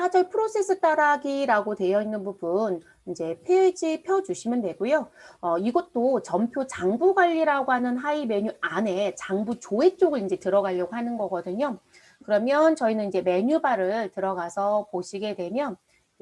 4절 프로세스 따라하기라고 되어 있는 부분 이제 페이지 펴주시면 되고요. 이것도 전표 장부 관리라고 하는 하위 메뉴 안에 장부 조회 쪽을 이제 들어가려고 하는 거거든요. 그러면 저희는 이제 메뉴바를 들어가서 보시게 되면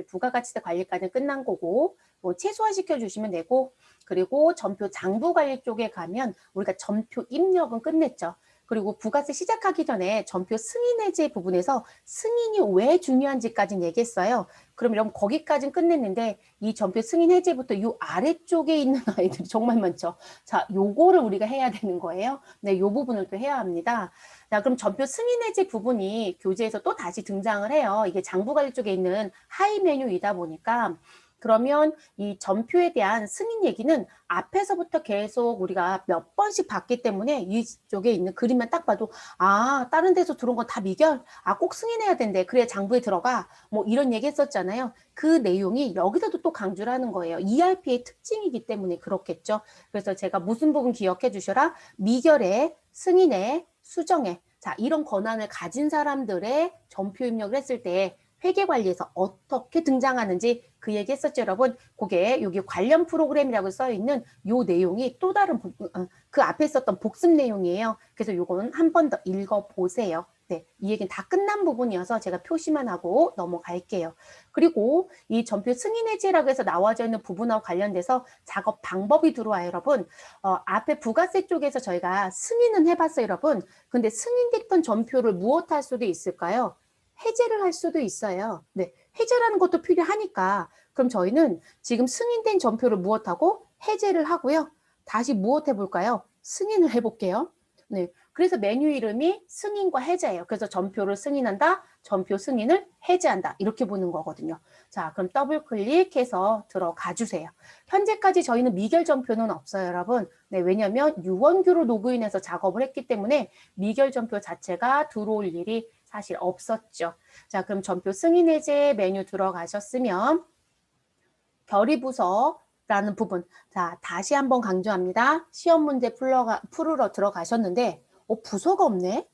부가가치세 관리까지 끝난 거고, 뭐 최소화시켜 주시면 되고, 그리고 전표 장부 관리 쪽에 가면 우리가 전표 입력은 끝냈죠. 그리고 부가세 시작하기 전에 전표 승인 해제 부분에서 승인이 왜 중요한지까지는 얘기했어요. 그럼 거기까지는 끝냈는데 이 전표 승인 해제부터 이 아래쪽에 있는 아이들이 정말 많죠. 자, 요거를 우리가 해야 되는 거예요. 네, 요 부분을 또 해야 합니다. 자, 그럼 전표 승인 해제 부분이 교재에서 또 다시 등장을 해요. 이게 장부 관리 쪽에 있는 하위 메뉴이다 보니까 그러면 이 전표에 대한 승인 얘기는 앞에서부터 계속 우리가 몇 번씩 봤기 때문에 이쪽에 있는 그림만 딱 봐도 아, 다른 데서 들어온 건 다 미결? 아, 꼭 승인해야 된대. 그래야 장부에 들어가. 뭐 이런 얘기 했었잖아요. 그 내용이 여기서도 또 강조를 하는 거예요. ERP의 특징이기 때문에 그렇겠죠. 그래서 제가 무슨 부분 기억해 주셔라. 미결에, 승인에, 수정에. 자, 이런 권한을 가진 사람들의 전표 입력을 했을 때 회계관리에서 어떻게 등장하는지 그 얘기 했었죠, 여러분. 그게 여기 관련 프로그램이라고 써 있는 요 내용이 또 다른 그 앞에 있었던 복습 내용이에요. 그래서 요거는 한 번 더 읽어보세요. 네, 이 얘기는 다 끝난 부분이어서 제가 표시만 하고 넘어갈게요. 그리고 이 전표 승인 해제라고 해서 나와져 있는 부분하고 관련돼서 작업 방법이 들어와요, 여러분. 앞에 부가세 쪽에서 저희가 승인은 해봤어요, 여러분. 근데 승인됐던 전표를 무엇 할 수도 있을까요? 해제를 할 수도 있어요. 네, 해제라는 것도 필요하니까 그럼 저희는 지금 승인된 전표를 무엇하고 해제를 하고요. 다시 무엇 해볼까요? 승인을 해볼게요. 네, 그래서 메뉴 이름이 승인과 해제예요. 그래서 전표를 승인한다, 전표 승인을 해제한다 이렇게 보는 거거든요. 자, 그럼 더블 클릭해서 들어가 주세요. 현재까지 저희는 미결 전표는 없어요, 여러분. 네, 왜냐하면 유원규로 로그인해서 작업을 했기 때문에 미결 전표 자체가 들어올 일이 사실 없었죠. 자, 그럼 전표 승인 해제 메뉴 들어가셨으면 결의부서라는 부분. 자, 다시 한번 강조합니다. 시험 문제 풀으러 들어가셨는데 부서가 없네?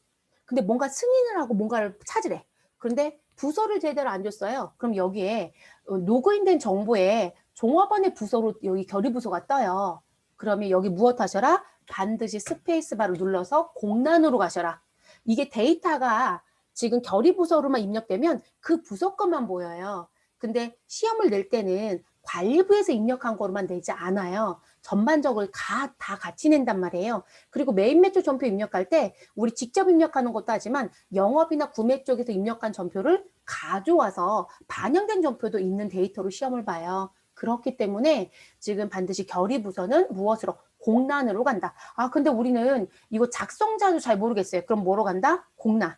근데 뭔가 승인을 하고 뭔가를 찾으래. 그런데 부서를 제대로 안 줬어요. 그럼 여기에 로그인된 정보에 종업원의 부서로 여기 결의부서가 떠요. 그러면 여기 무엇 하셔라? 반드시 스페이스바를 눌러서 공란으로 가셔라. 이게 데이터가 지금 결의부서로만 입력되면 그 부서 것만 보여요. 근데 시험을 낼 때는 관리부에서 입력한 거로만 내지 않아요. 전반적으로 다 같이 낸단 말이에요. 그리고 메인 매출 전표 입력할 때 우리 직접 입력하는 것도 하지만 영업이나 구매 쪽에서 입력한 전표를 가져와서 반영된 전표도 있는 데이터로 시험을 봐요. 그렇기 때문에 지금 반드시 결의부서는 무엇으로? 공란으로 간다. 아, 근데 우리는 이거 작성자도 잘 모르겠어요. 그럼 뭐로 간다? 공란.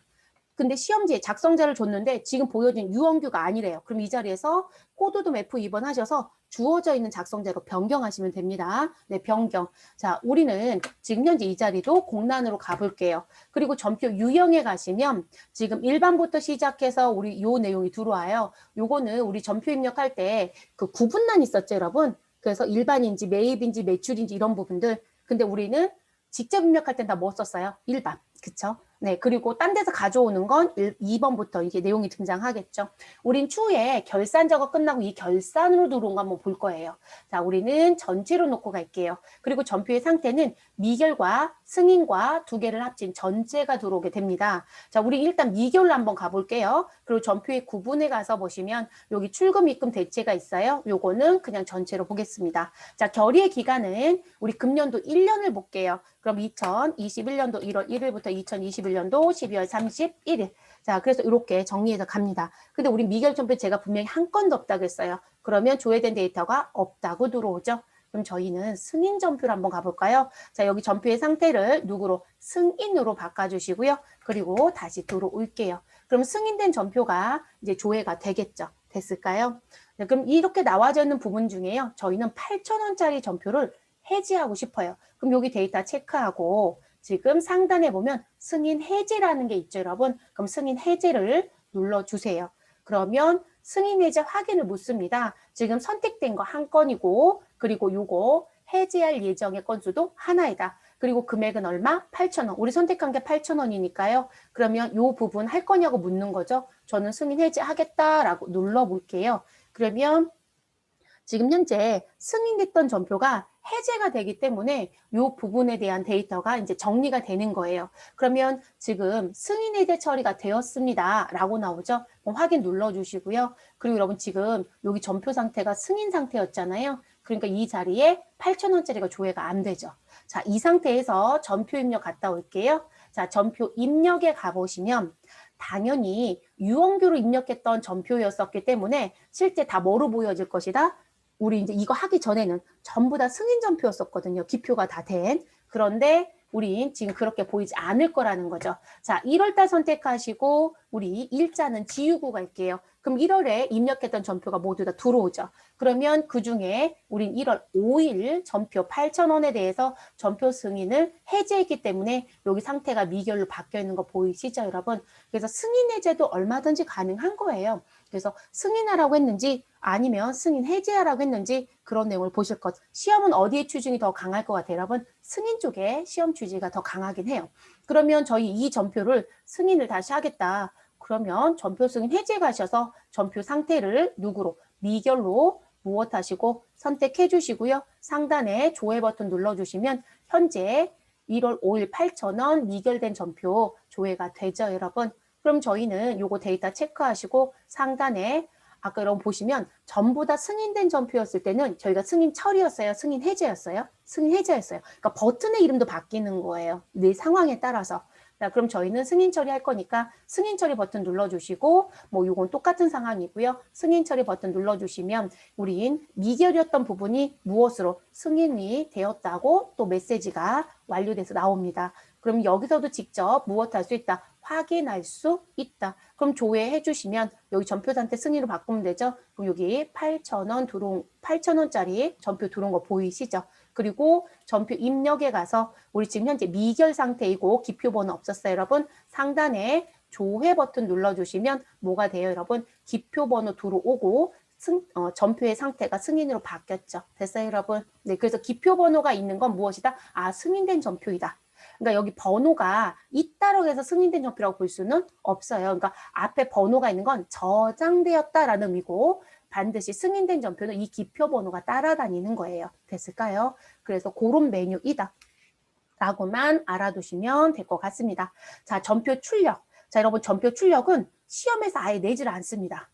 근데 시험지에 작성자를 줬는데 지금 보여진 유원규가 아니래요. 그럼 이 자리에서 코드도 F2번 하셔서 주어져 있는 작성자로 변경하시면 됩니다. 네, 변경. 자, 우리는 지금 현재 이 자리도 공란으로 가볼게요. 그리고 전표 유형에 가시면 지금 일반부터 시작해서 우리 요 내용이 들어와요. 요거는 우리 전표 입력할 때 그 구분란 있었죠, 여러분? 그래서 일반인지 매입인지 매출인지 이런 부분들. 근데 우리는 직접 입력할 땐 다 뭐 썼어요? 일반. 그쵸? 네, 그리고 딴 데서 가져오는 건 2번부터 이게 내용이 등장하겠죠. 우린 추후에 결산 작업 끝나고 이 결산으로 들어온 거 한번 볼 거예요. 자, 우리는 전체로 놓고 갈게요. 그리고 전표의 상태는 미결과 승인과 두 개를 합친 전체가 들어오게 됩니다. 자, 우리 일단 미결로 한번 가볼게요. 그리고 전표의 구분에 가서 보시면 여기 출금, 입금, 대체가 있어요. 요거는 그냥 전체로 보겠습니다. 자, 결의의 기간은 우리 금년도 1년을 볼게요. 그럼 2021년도 1월 1일부터 2021년도 12월 31일. 자, 그래서 이렇게 정리해서 갑니다. 근데 우리 미결전표 제가 분명히 한 건도 없다고 했어요. 그러면 조회된 데이터가 없다고 들어오죠. 그럼 저희는 승인 전표를 한번 가볼까요? 자, 여기 전표의 상태를 누구로? 승인으로 바꿔주시고요. 그리고 다시 들어올게요. 그럼 승인된 전표가 이제 조회가 되겠죠. 됐을까요? 네, 그럼 이렇게 나와져 있는 부분 중에요. 저희는 8,000원짜리 전표를 해지하고 싶어요. 그럼 여기 데이터 체크하고 지금 상단에 보면 승인 해제라는 게 있죠, 여러분. 그럼 승인 해제를 눌러주세요. 그러면 승인 해제 확인을 묻습니다. 지금 선택된 거 한 건이고 그리고 요거 해제할 예정의 건수도 하나이다. 그리고 금액은 얼마? 8,000원. 우리 선택한 게 8,000원이니까요. 그러면 요 부분 할 거냐고 묻는 거죠. 저는 승인 해지하겠다라고 눌러볼게요. 그러면 지금 현재 승인됐던 전표가 해제가 되기 때문에 이 부분에 대한 데이터가 이제 정리가 되는 거예요. 그러면 지금 승인 해제 처리가 되었습니다. 라고 나오죠. 확인 눌러주시고요. 그리고 여러분 지금 여기 전표 상태가 승인 상태였잖아요. 그러니까 이 자리에 8,000원짜리가 조회가 안 되죠. 자, 이 상태에서 전표 입력 갔다 올게요. 자, 전표 입력에 가보시면 당연히 유언교로 입력했던 전표였었기 때문에 실제 다 뭐로 보여질 것이다? 우리 이제 이거 하기 전에는 전부 다 승인 전표였었거든요. 기표가 다 된. 그런데 우린 지금 그렇게 보이지 않을 거라는 거죠. 자, 1월달 선택하시고 우리 일자는 지우고 갈게요. 그럼 1월에 입력했던 전표가 모두 다 들어오죠. 그러면 그중에 우린 1월 5일 전표 8,000원에 대해서 전표 승인을 해제했기 때문에 여기 상태가 미결로 바뀌어 있는 거 보이시죠, 여러분? 그래서 승인 해제도 얼마든지 가능한 거예요. 그래서 승인하라고 했는지 아니면 승인 해제하라고 했는지 그런 내용을 보실 것. 시험은 어디에 추진이 더 강할 것 같아요, 여러분? 승인 쪽에 시험 취지가 더 강하긴 해요. 그러면 저희 이 전표를 승인을 다시 하겠다. 그러면 전표 승인 해제 가셔서 전표 상태를 누구로? 미결로 무엇하시고 선택해 주시고요. 상단에 조회 버튼 눌러주시면 현재 1월 5일 8,000원 미결된 전표 조회가 되죠, 여러분? 그럼 저희는 요거 데이터 체크하시고 상단에 아까 여러분 보시면 전부 다 승인된 전표였을 때는 저희가 승인 처리였어요? 승인 해제였어요? 승인 해제였어요. 그러니까 버튼의 이름도 바뀌는 거예요. 내 상황에 따라서. 자, 그럼 저희는 승인 처리할 거니까 승인 처리 버튼 눌러주시고 뭐 요건 똑같은 상황이고요. 승인 처리 버튼 눌러주시면 우린 미결이었던 부분이 무엇으로 승인이 되었다고 또 메시지가 완료돼서 나옵니다. 그럼 여기서도 직접 무엇할 수 있다? 확인할 수 있다. 그럼 조회해 주시면 여기 전표 상태 승인으로 바꾸면 되죠. 그럼 여기 8,000원짜리 전표 들어온 거 보이시죠? 그리고 전표 입력에 가서 우리 지금 현재 미결 상태이고 기표 번호 없었어요, 여러분. 상단에 조회 버튼 눌러주시면 뭐가 돼요, 여러분? 기표 번호 들어오고 전표의 상태가 승인으로 바뀌었죠. 됐어요, 여러분? 네, 그래서 기표 번호가 있는 건 무엇이다? 아, 승인된 전표이다. 그러니까 여기 번호가 있다라고 해서 승인된 전표라고 볼 수는 없어요. 그러니까 앞에 번호가 있는 건 저장되었다라는 의미고 반드시 승인된 전표는 이 기표 번호가 따라다니는 거예요. 됐을까요? 그래서 그런 메뉴이다. 라고만 알아두시면 될 것 같습니다. 자, 전표 출력. 자, 여러분 전표 출력은 시험에서 아예 내질 않습니다.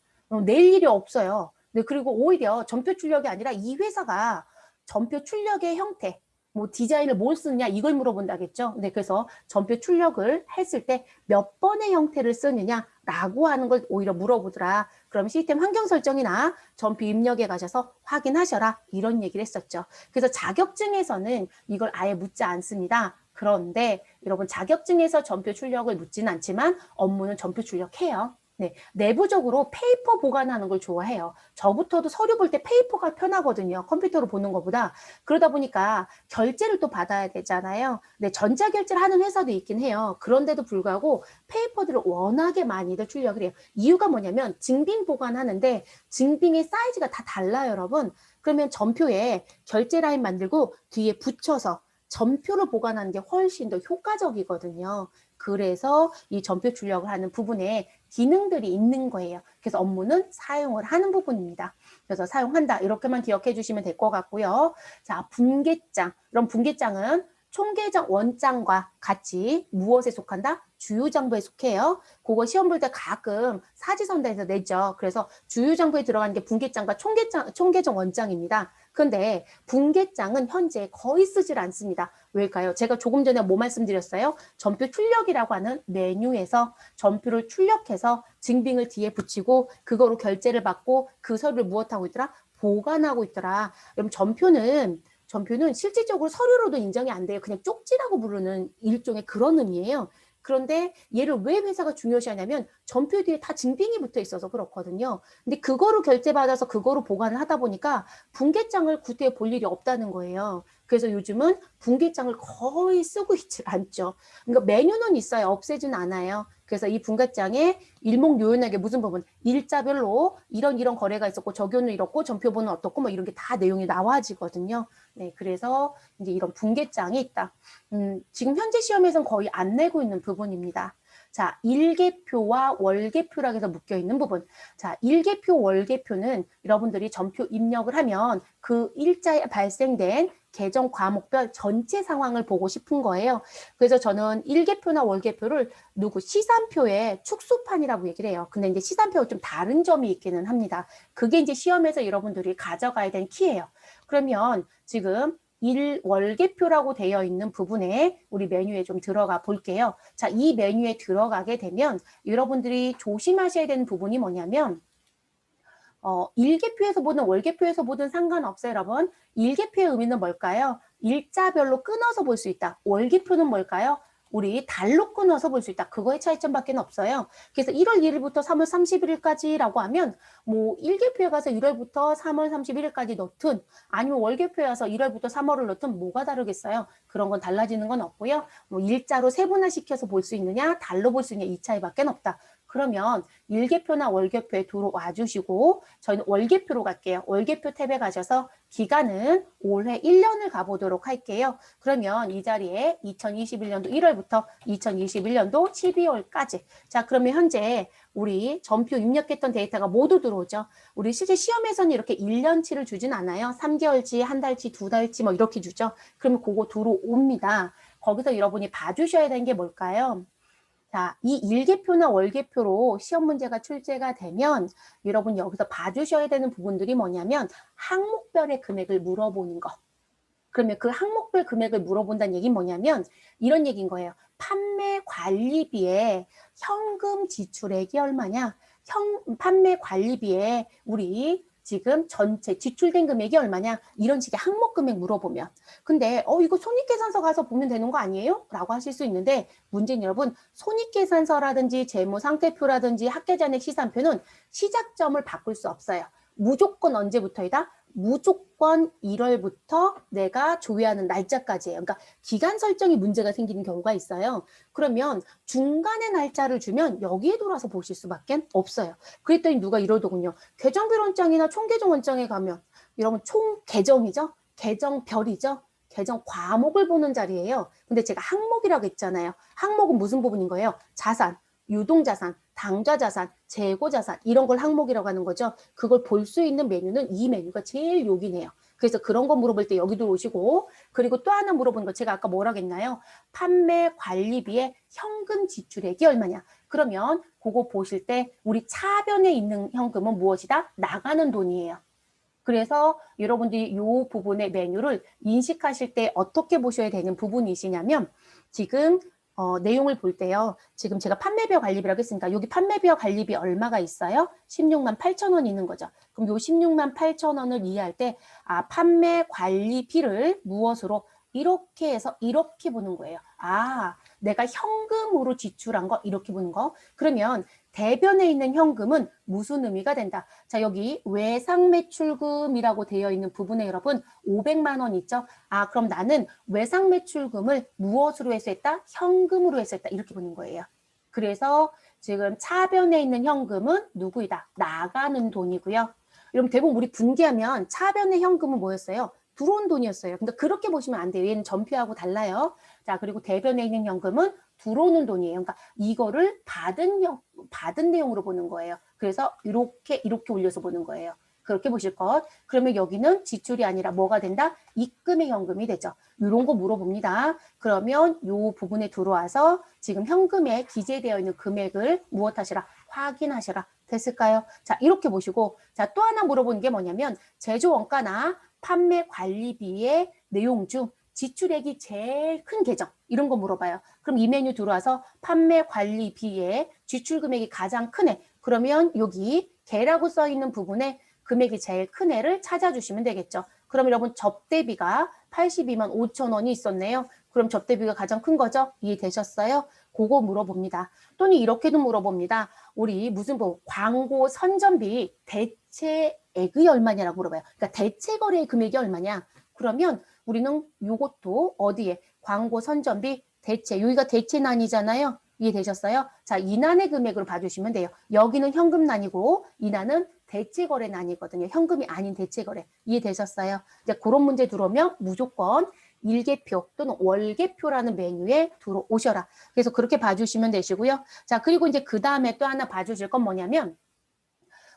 낼 일이 없어요. 네, 그리고 오히려 전표 출력이 아니라 이 회사가 전표 출력의 형태, 뭐 디자인을 뭘 쓰느냐 이걸 물어본다겠죠. 네, 그래서 전표 출력을 했을 때 몇 번의 형태를 쓰느냐라고 하는 걸 오히려 물어보더라. 그럼 시스템 환경 설정이나 전표 입력에 가셔서 확인하셔라 이런 얘기를 했었죠. 그래서 자격증에서는 이걸 아예 묻지 않습니다. 그런데 여러분 자격증에서 전표 출력을 묻지는 않지만 업무는 전표 출력해요. 네, 내부적으로 페이퍼 보관하는 걸 좋아해요. 저부터도 서류 볼 때 페이퍼가 편하거든요. 컴퓨터로 보는 것보다. 그러다 보니까 결제를 또 받아야 되잖아요. 네, 전자결제를 하는 회사도 있긴 해요. 그런데도 불구하고 페이퍼들을 워낙에 많이들 출력을 해요. 이유가 뭐냐면 증빙 보관하는데 증빙의 사이즈가 다 달라요, 여러분. 그러면 전표에 결제 라인 만들고 뒤에 붙여서 전표를 보관하는 게 훨씬 더 효과적이거든요. 그래서 이 전표 출력을 하는 부분에 기능들이 있는 거예요. 그래서 업무는 사용을 하는 부분입니다. 그래서 사용한다 이렇게만 기억해 주시면 될 것 같고요. 자, 분계장. 그럼 분계장은 총계정 원장과 같이 무엇에 속한다? 주요장부에 속해요. 그거 시험 볼 때 가끔 사지선다에서 내죠. 그래서 주요장부에 들어가는 게 분계장과 총계정 원장입니다. 근데 분계장은 현재 거의 쓰질 않습니다. 왜일까요? 제가 조금 전에 뭐 말씀드렸어요? 전표 출력이라고 하는 메뉴에서 전표를 출력해서 증빙을 뒤에 붙이고 그거로 결제를 받고 그 서류를 무엇하고 있더라? 보관하고 있더라. 여러분 전표는 실질적으로 서류로도 인정이 안 돼요. 그냥 쪽지라고 부르는 일종의 그런 의미예요. 그런데 얘를 왜 회사가 중요시하냐면 전표 뒤에 다 증빙이 붙어 있어서 그렇거든요. 근데 그거로 결제받아서 그거로 보관을 하다 보니까 분계장을 구태에 볼 일이 없다는 거예요. 그래서 요즘은 분계장을 거의 쓰고 있지 않죠. 그러니까 메뉴는 있어요. 없애진 않아요. 그래서 이 분계장에 일목요연하게 무슨 부분, 일자별로 이런 거래가 있었고 적요는 이렇고 전표번호 어떻고 뭐 이런 게 다 내용이 나와지거든요. 네, 그래서 이제 이런 분계장이 있다. 지금 현재 시험에서는 거의 안 내고 있는 부분입니다. 자, 일계표와 월계표라고 해서 묶여 있는 부분. 자, 일계표, 월계표는 여러분들이 전표 입력을 하면 그 일자에 발생된 계정 과목별 전체 상황을 보고 싶은 거예요. 그래서 저는 일계표나 월계표를 시산표의 축소판이라고 얘기를 해요. 근데 이제 시산표와 좀 다른 점이 있기는 합니다. 그게 이제 시험에서 여러분들이 가져가야 되는 키예요. 그러면 지금 월계표라고 되어 있는 부분에 우리 메뉴에 좀 들어가 볼게요. 자, 이 메뉴에 들어가게 되면 여러분들이 조심하셔야 되는 부분이 뭐냐면 일계표에서 보든 월계표에서 보든 상관없어요, 여러분. 일계표의 의미는 뭘까요? 일자별로 끊어서 볼 수 있다. 월계표는 뭘까요? 우리 달로 끊어서 볼 수 있다. 그거의 차이점밖에 없어요. 그래서 1월 1일부터 3월 31일까지라고 하면 뭐 일계표에 가서 1월부터 3월 31일까지 넣든 아니면 월계표에 가서 1월부터 3월을 넣든 뭐가 다르겠어요? 그런 건 달라지는 건 없고요. 뭐 일자로 세분화시켜서 볼 수 있느냐, 달로 볼 수 있느냐 이 차이밖에 없다. 그러면 일계표나 월계표에 들어와 주시고 저희는 월계표로 갈게요. 월계표 탭에 가셔서 기간은 올해 1년을 가보도록 할게요. 그러면 이 자리에 2021년도 1월부터 2021년도 12월까지. 자, 그러면 현재 우리 전표 입력했던 데이터가 모두 들어오죠. 우리 실제 시험에서는 이렇게 1년치를 주진 않아요. 3개월치, 한 달치, 두 달치 뭐 이렇게 주죠. 그러면 그거 들어옵니다. 거기서 여러분이 봐주셔야 되는 게 뭘까요? 자, 이 일계표나 월계표로 시험 문제가 출제가 되면 여러분 여기서 봐주셔야 되는 부분들이 뭐냐면 항목별의 금액을 물어보는 거. 그러면 그 항목별 금액을 물어본다는 얘기는 뭐냐면 이런 얘기인 거예요. 판매 관리비에 현금 지출액이 얼마냐? 판매 관리비에 우리 지금 전체 지출된 금액이 얼마냐? 이런 식의 항목 금액 물어보면. 근데 이거 손익계산서 가서 보면 되는 거 아니에요? 라고 하실 수 있는데 문제는 여러분 손익계산서라든지 재무상태표라든지 학계잔액 시산표는 시작점을 바꿀 수 없어요. 무조건 언제부터이다? 무조건 1월부터 내가 조회하는 날짜까지예요. 그러니까 기간 설정이 문제가 생기는 경우가 있어요. 그러면 중간에 날짜를 주면 여기에 돌아서 보실 수밖에 없어요. 그랬더니 누가 이러더군요. 계정별원장이나 총계정원장에 가면 여러분 총계정이죠? 계정별이죠? 계정 과목을 보는 자리예요. 근데 제가 항목이라고 했잖아요. 항목은 무슨 부분인 거예요? 자산, 유동자산, 당좌자산, 재고자산 이런 걸 항목이라고 하는 거죠. 그걸 볼 수 있는 메뉴는 이 메뉴가 제일 요긴해요. 그래서 그런 거 물어볼 때 여기 들어오시고 그리고 또 하나 물어보는 거 제가 아까 뭐라고 했나요? 판매 관리비의 현금 지출액이 얼마냐. 그러면 그거 보실 때 우리 차변에 있는 현금은 무엇이다? 나가는 돈이에요. 그래서 여러분들이 이 부분의 메뉴를 인식하실 때 어떻게 보셔야 되는 부분이시냐면 지금 내용을 볼 때요. 지금 제가 판매비와 관리비라고 했으니까 여기 판매비와 관리비 얼마가 있어요? 16만 8천 원 있는 거죠. 그럼 요 16만 8천 원을 이해할 때 판매 관리비를 무엇으로 이렇게 해서 이렇게 보는 거예요. 내가 현금으로 지출한 거 이렇게 보는 거. 그러면 대변에 있는 현금은 무슨 의미가 된다. 자, 여기 외상매출금이라고 되어 있는 부분에 여러분 500만 원 있죠. 그럼 나는 외상매출금을 무엇으로 회수했다? 현금으로 회수했다. 이렇게 보는 거예요. 그래서 지금 차변에 있는 현금은 누구이다? 나가는 돈이고요. 여러분 대부분 우리 분기하면 차변의 현금은 뭐였어요? 들어온 돈이었어요. 근데 그렇게 보시면 안 돼요. 얘는 전표하고 달라요. 자, 그리고 대변에 있는 현금은 들어오는 돈이에요. 그러니까 이거를 받은 내용으로 보는 거예요. 그래서 이렇게 올려서 보는 거예요. 그렇게 보실 것. 그러면 여기는 지출이 아니라 뭐가 된다? 입금의 현금이 되죠. 이런 거 물어봅니다. 그러면 이 부분에 들어와서 지금 현금에 기재되어 있는 금액을 무엇하시라? 확인하시라. 됐을까요? 자, 이렇게 보시고 자, 또 하나 물어보는 게 뭐냐면 제조원가나 판매 관리비의 내용 중 지출액이 제일 큰 계정 이런 거 물어봐요. 그럼 이 메뉴 들어와서 판매 관리비의 지출 금액이 가장 큰 애. 그러면 여기 개라고 써 있는 부분에 금액이 제일 큰 애를 찾아주시면 되겠죠. 그럼 여러분 접대비가 82만 5천 원이 있었네요. 그럼 접대비가 가장 큰 거죠? 이해되셨어요? 그거 물어봅니다. 또는 이렇게도 물어봅니다. 우리 무슨 광고 선전비 대체액이 얼마냐라고 물어봐요. 그러니까 대체 거래의 금액이 얼마냐? 그러면 우리는 요것도 어디에? 광고 선전비 대체. 여기가 대체난이잖아요. 이해되셨어요? 자, 이난의 금액으로 봐주시면 돼요. 여기는 현금난이고 이난은 대체거래난이거든요. 현금이 아닌 대체거래. 이해되셨어요? 이제 그런 문제 들어오면 무조건 일개표 또는 월개표라는 메뉴에 들어오셔라. 그래서 그렇게 봐주시면 되시고요. 자, 그리고 이제 그 다음에 또 하나 봐주실 건 뭐냐면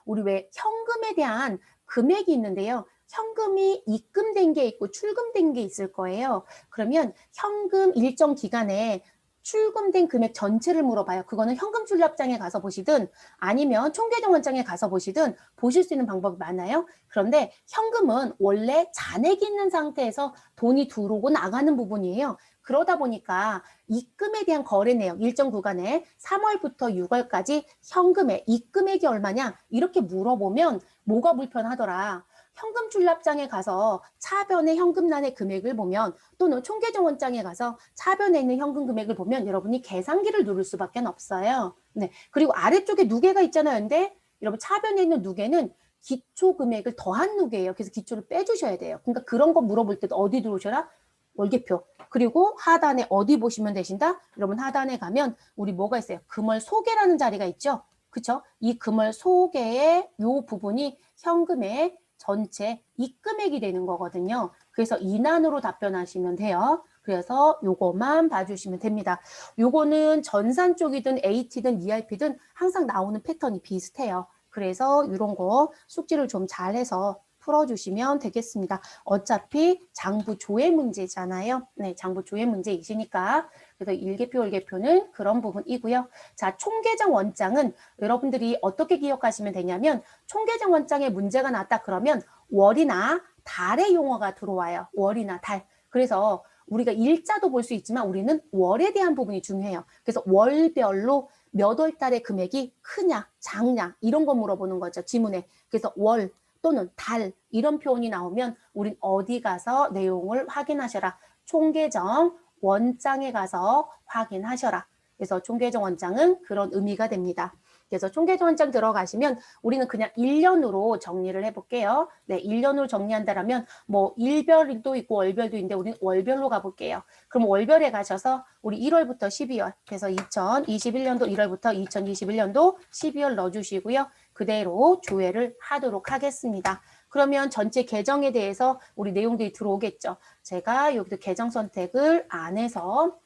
우리 왜 현금에 대한 금액이 있는데요. 현금이 입금된 게 있고 출금된 게 있을 거예요. 그러면 현금 일정 기간에 출금된 금액 전체를 물어봐요. 그거는 현금 출납장에 가서 보시든 아니면 총계정원장에 가서 보시든 보실 수 있는 방법이 많아요. 그런데 현금은 원래 잔액이 있는 상태에서 돈이 들어오고 나가는 부분이에요. 그러다 보니까 입금에 대한 거래 내역 일정 구간에 3월부터 6월까지 현금의 입금액이 얼마냐 이렇게 물어보면 뭐가 불편하더라. 현금 출납장에 가서 차변의 현금란의 금액을 보면 또는 총계정원장에 가서 차변에 있는 현금 금액을 보면 여러분이 계산기를 누를 수밖에 없어요. 네. 그리고 아래쪽에 누계가 있잖아요. 근데 여러분 차변에 있는 누계는 기초 금액을 더한 누계예요. 그래서 기초를 빼주셔야 돼요. 그러니까 그런 거 물어볼 때도 어디 들어오셔라? 월계표. 그리고 하단에 어디 보시면 되신다? 여러분 하단에 가면 우리 뭐가 있어요? 금월 소개라는 자리가 있죠? 그쵸? 이 금월 소개의 요 부분이 현금의 전체 입금액이 되는 거거든요. 그래서 이난으로 답변하시면 돼요. 그래서 요거만 봐주시면 됩니다. 요거는 전산 쪽이든 AT든 ERP든 항상 나오는 패턴이 비슷해요. 그래서 이런 거 숙지를 좀 잘해서 풀어주시면 되겠습니다. 어차피 장부 조회 문제잖아요. 네, 장부 조회 문제이시니까. 그래서 일개표, 월개표는 그런 부분이고요. 자, 총계정 원장은 여러분들이 어떻게 기억하시면 되냐면 총계정 원장에 문제가 났다 그러면 월이나 달의 용어가 들어와요. 월이나 달. 그래서 우리가 일자도 볼 수 있지만 우리는 월에 대한 부분이 중요해요. 그래서 월별로 몇 월 달의 금액이 크냐, 작냐 이런 거 물어보는 거죠. 지문에. 그래서 월 또는 달 이런 표현이 나오면 우린 어디 가서 내용을 확인하셔라. 총계정 원장에 가서 확인하셔라. 그래서 총계정 원장은 그런 의미가 됩니다. 그래서 총계정 원장 들어가시면 우리는 그냥 1년으로 정리를 해볼게요. 네, 1년으로 정리한다라면 뭐 일별도 있고 월별도 있는데 우리는 월별로 가볼게요. 그럼 월별에 가셔서 우리 1월부터 12월 그래서 2021년도 1월부터 2021년도 12월 넣어주시고요. 그대로 조회를 하도록 하겠습니다. 그러면 전체 계정에 대해서 우리 내용들이 들어오겠죠. 제가 여기도 계정 선택을 안 해서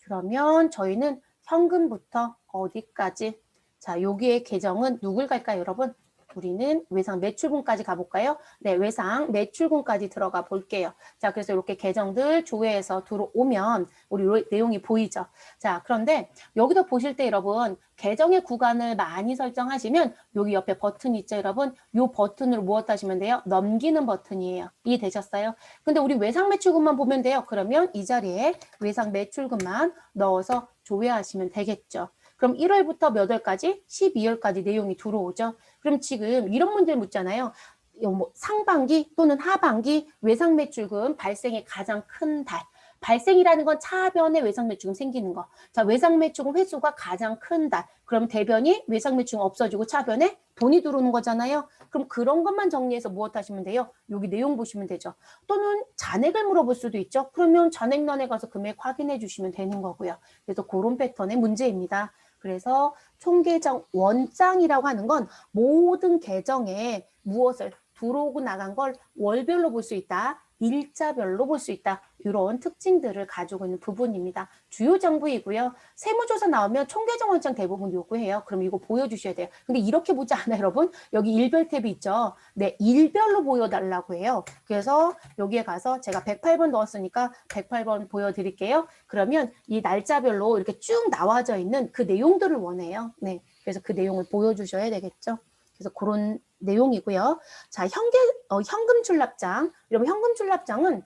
그러면 저희는 현금부터 어디까지 자, 여기에 계정은 누굴 갈까요, 여러분? 우리는 외상 매출분까지 가볼까요? 네, 외상 매출분까지 들어가 볼게요. 자, 그래서 이렇게 계정들 조회해서 들어오면 우리 내용이 보이죠. 자, 그런데 여기도 보실 때 여러분 계정의 구간을 많이 설정하시면 여기 옆에 버튼 있죠, 여러분? 이 버튼으로 무엇 하시면 돼요? 넘기는 버튼이에요. 이해되셨어요? 근데 우리 외상 매출금만 보면 돼요. 그러면 이 자리에 외상 매출금만 넣어서 조회하시면 되겠죠. 그럼 1월부터 몇 월까지? 12월까지 내용이 들어오죠. 그럼 지금 이런 문제를 묻잖아요. 뭐 상반기 또는 하반기 외상 매출금 발생의 가장 큰 달. 발생이라는 건 차변에 외상 매출금 생기는 거. 자, 외상 매출금 횟수가 가장 큰 달. 그럼 대변이 외상 매출금 없어지고 차변에 돈이 들어오는 거잖아요. 그럼 그런 것만 정리해서 무엇 하시면 돼요? 여기 내용 보시면 되죠. 또는 잔액을 물어볼 수도 있죠. 그러면 잔액란에 가서 금액 확인해 주시면 되는 거고요. 그래서 그런 패턴의 문제입니다. 그래서 총계정 원장이라고 하는 건 모든 계정에 무엇을 들어오고 나간 걸 월별로 볼 수 있다. 일자별로 볼 수 있다. 이런 특징들을 가지고 있는 부분입니다. 주요 정보이고요. 세무조사 나오면 총계정 원장 대부분 요구해요. 그럼 이거 보여주셔야 돼요. 근데 이렇게 보지 않아요, 여러분? 여기 일별 탭이 있죠. 네, 일별로 보여달라고 해요. 그래서 여기에 가서 제가 108번 넣었으니까 108번 보여드릴게요. 그러면 이 날짜별로 이렇게 쭉 나와져 있는 그 내용들을 원해요. 네, 그래서 그 내용을 보여주셔야 되겠죠. 그래서 그런 내용이고요. 자, 현금 출납장. 여러분, 현금 출납장은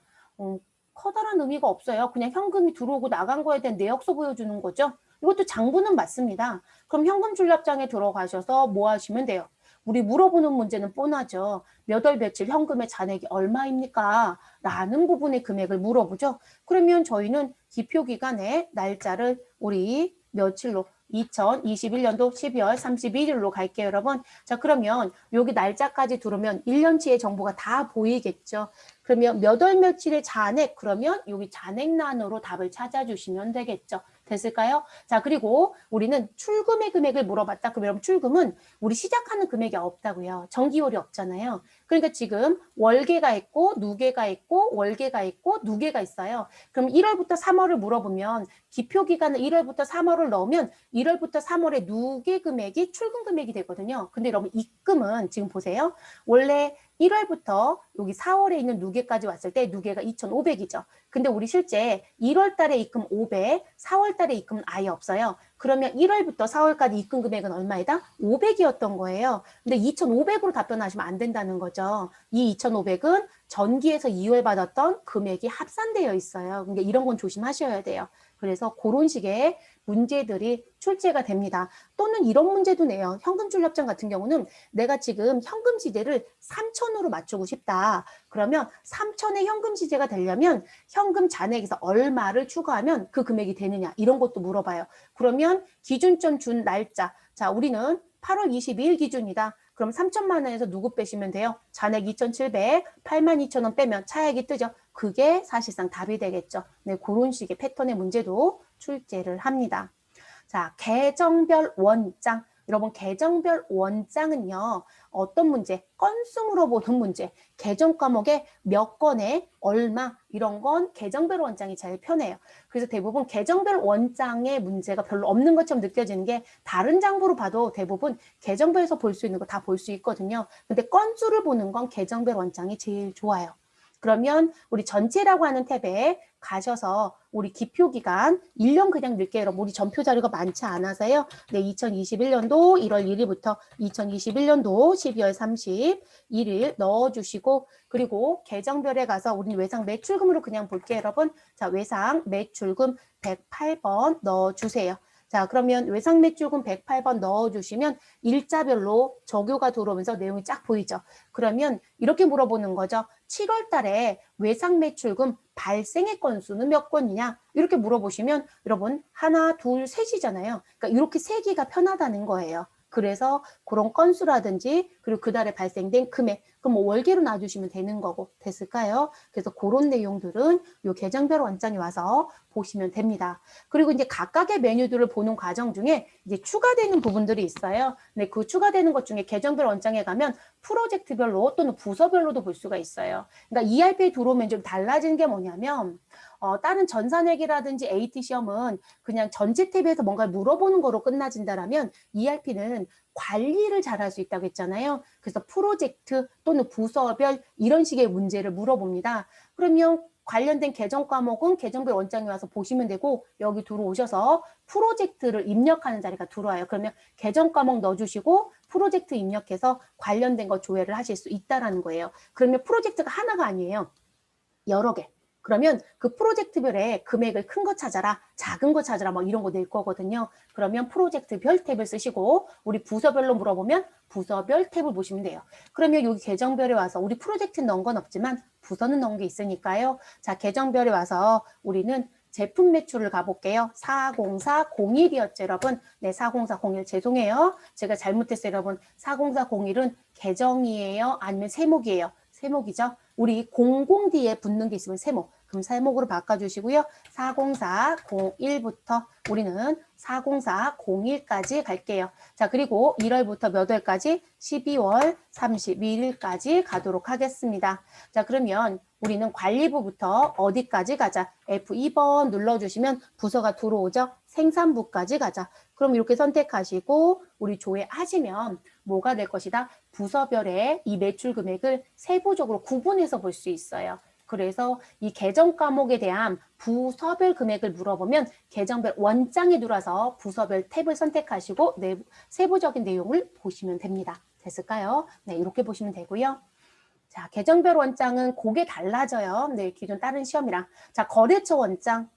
커다란 의미가 없어요. 그냥 현금이 들어오고 나간 거에 대한 내역서 보여주는 거죠. 이것도 장부는 맞습니다. 그럼 현금 출납장에 들어가셔서 뭐 하시면 돼요? 우리 물어보는 문제는 뻔하죠. 몇 월 며칠 현금의 잔액이 얼마입니까? 라는 부분의 금액을 물어보죠. 그러면 저희는 기표기간의 날짜를 우리 며칠로 2021년도 12월 31일로 갈게요, 여러분. 자, 그러면 여기 날짜까지 들어오면 1년치의 정보가 다 보이겠죠. 그러면 몇 월 며칠의 잔액, 그러면 여기 잔액란으로 답을 찾아주시면 되겠죠. 됐을까요? 자, 그리고 우리는 출금의 금액을 물어봤다. 그럼 여러분 출금은 우리 시작하는 금액이 없다고요. 정기월이 없잖아요. 그러니까 지금 월계가 있고 누계가 있고 월계가 있고 누계가 있어요. 그럼 1월부터 3월을 물어보면 기표 기간을 1월부터 3월을 넣으면 1월부터 3월의 누계 금액이 출금 금액이 되거든요. 근데 여러분 입금은 지금 보세요. 원래 1월부터 여기 4월에 있는 누계까지 왔을 때 누계가 2,500이죠. 근데 우리 실제 1월 달에 입금 500, 4월 달에 입금은 아예 없어요. 그러면 1월부터 4월까지 입금 금액은 얼마이다? 500이었던 거예요. 근데 2,500으로 답변하시면 안 된다는 거죠. 이 2,500은 전기에서 2월 받았던 금액이 합산되어 있어요. 근데 이런 건 조심하셔야 돼요. 그래서 그런 식의 문제들이 출제가 됩니다. 또는 이런 문제도 내요. 현금출납장 같은 경우는 내가 지금 현금지대를 3,000으로 맞추고 싶다. 그러면 3,000의 현금지대가 되려면 현금 잔액에서 얼마를 추가하면 그 금액이 되느냐 이런 것도 물어봐요. 그러면 기준점 준 날짜, 자 우리는 8월 22일 기준이다. 그럼 3천만 원에서 누구 빼시면 돼요? 잔액 2,700, 82,000원 빼면 차액이 뜨죠. 그게 사실상 답이 되겠죠. 네, 그런 식의 패턴의 문제도 출제를 합니다. 자, 계정별 원장. 여러분, 계정별 원장은요, 어떤 문제? 건수 물어보는 문제. 계정 과목에 몇 건에 얼마 이런 건 계정별 원장이 제일 편해요. 그래서 대부분 계정별 원장의 문제가 별로 없는 것처럼 느껴지는 게 다른 장부로 봐도 대부분 계정별에서 볼 수 있는 거 다 볼 수 있거든요. 근데 건수를 보는 건 계정별 원장이 제일 좋아요. 그러면 우리 전체라고 하는 탭에 가셔서 우리 기표기간 1년 그냥 넣을게요. 여러분 우리 전표 자료가 많지 않아서요. 네, 2021년도 1월 1일부터 2021년도 12월 31일 넣어주시고 그리고 계정별에 가서 우리 외상 매출금으로 그냥 볼게요. 여러분 자 외상 매출금 108번 넣어주세요. 자 그러면 외상 매출금 108번 넣어주시면 일자별로 적요가 들어오면서 내용이 쫙 보이죠. 그러면 이렇게 물어보는 거죠. 7월 달에 외상 매출금 발생의 건수는 몇 건이냐 이렇게 물어보시면 여러분 하나 둘 셋이잖아요. 그러니까 이렇게 세기가 편하다는 거예요. 그래서 그런 건수라든지 그리고 그달에 발생된 금액 그럼 뭐 월계로 놔주시면 되는 거고 됐을까요? 그래서 그런 내용들은 요 계정별 원장이 와서 보시면 됩니다. 그리고 이제 각각의 메뉴들을 보는 과정 중에 이제 추가되는 부분들이 있어요. 근데 그 추가되는 것 중에 계정별 원장에 가면 프로젝트별로 또는 부서별로도 볼 수가 있어요. 그러니까 ERP에 들어오면 좀 달라지는 게 뭐냐면 다른 전산회계라든지 AT 시험은 그냥 전체 탭에서 뭔가 물어보는 거로 끝나진다라면 ERP는 관리를 잘할 수 있다고 했잖아요. 그래서 프로젝트 또는 부서별 이런 식의 문제를 물어봅니다. 그러면 관련된 계정 과목은 계정별 원장이 와서 보시면 되고 여기 들어오셔서 프로젝트를 입력하는 자리가 들어와요. 그러면 계정 과목 넣어주시고 프로젝트 입력해서 관련된 거 조회를 하실 수 있다는 거예요. 그러면 프로젝트가 하나가 아니에요. 여러 개. 그러면 그 프로젝트별에 금액을 큰 거 찾아라, 작은 거 찾아라 뭐 이런 거 낼 거거든요. 그러면 프로젝트별 탭을 쓰시고 우리 부서별로 물어보면 부서별 탭을 보시면 돼요. 그러면 여기 계정별에 와서 우리 프로젝트 넣은 건 없지만 부서는 넣은 게 있으니까요. 자, 계정별에 와서 우리는 제품 매출을 가볼게요. 40401이었죠, 여러분. 네, 40401 죄송해요. 제가 잘못했어요, 여러분. 40401은 계정이에요? 아니면 세목이에요? 세목이죠. 우리 00 뒤에 붙는 게 있으면 세목. 그럼 세목으로 바꿔주시고요. 40401부터 우리는 40401까지 갈게요. 자, 그리고 1월부터 몇 월까지? 12월 31일까지 가도록 하겠습니다. 자, 그러면 우리는 관리부부터 어디까지 가자? F2번 눌러주시면 부서가 들어오죠? 생산부까지 가자. 그럼 이렇게 선택하시고 우리 조회하시면 뭐가 될 것이다? 부서별의 이 매출 금액을 세부적으로 구분해서 볼 수 있어요. 그래서 이 계정 과목에 대한 부서별 금액을 물어보면 계정별 원장에 들어와서 부서별 탭을 선택하시고 세부적인 내용을 보시면 됩니다. 됐을까요? 네, 이렇게 보시면 되고요. 자, 계정별 원장은 그게 달라져요. 네, 기존 다른 시험이랑. 자, 거래처 원장.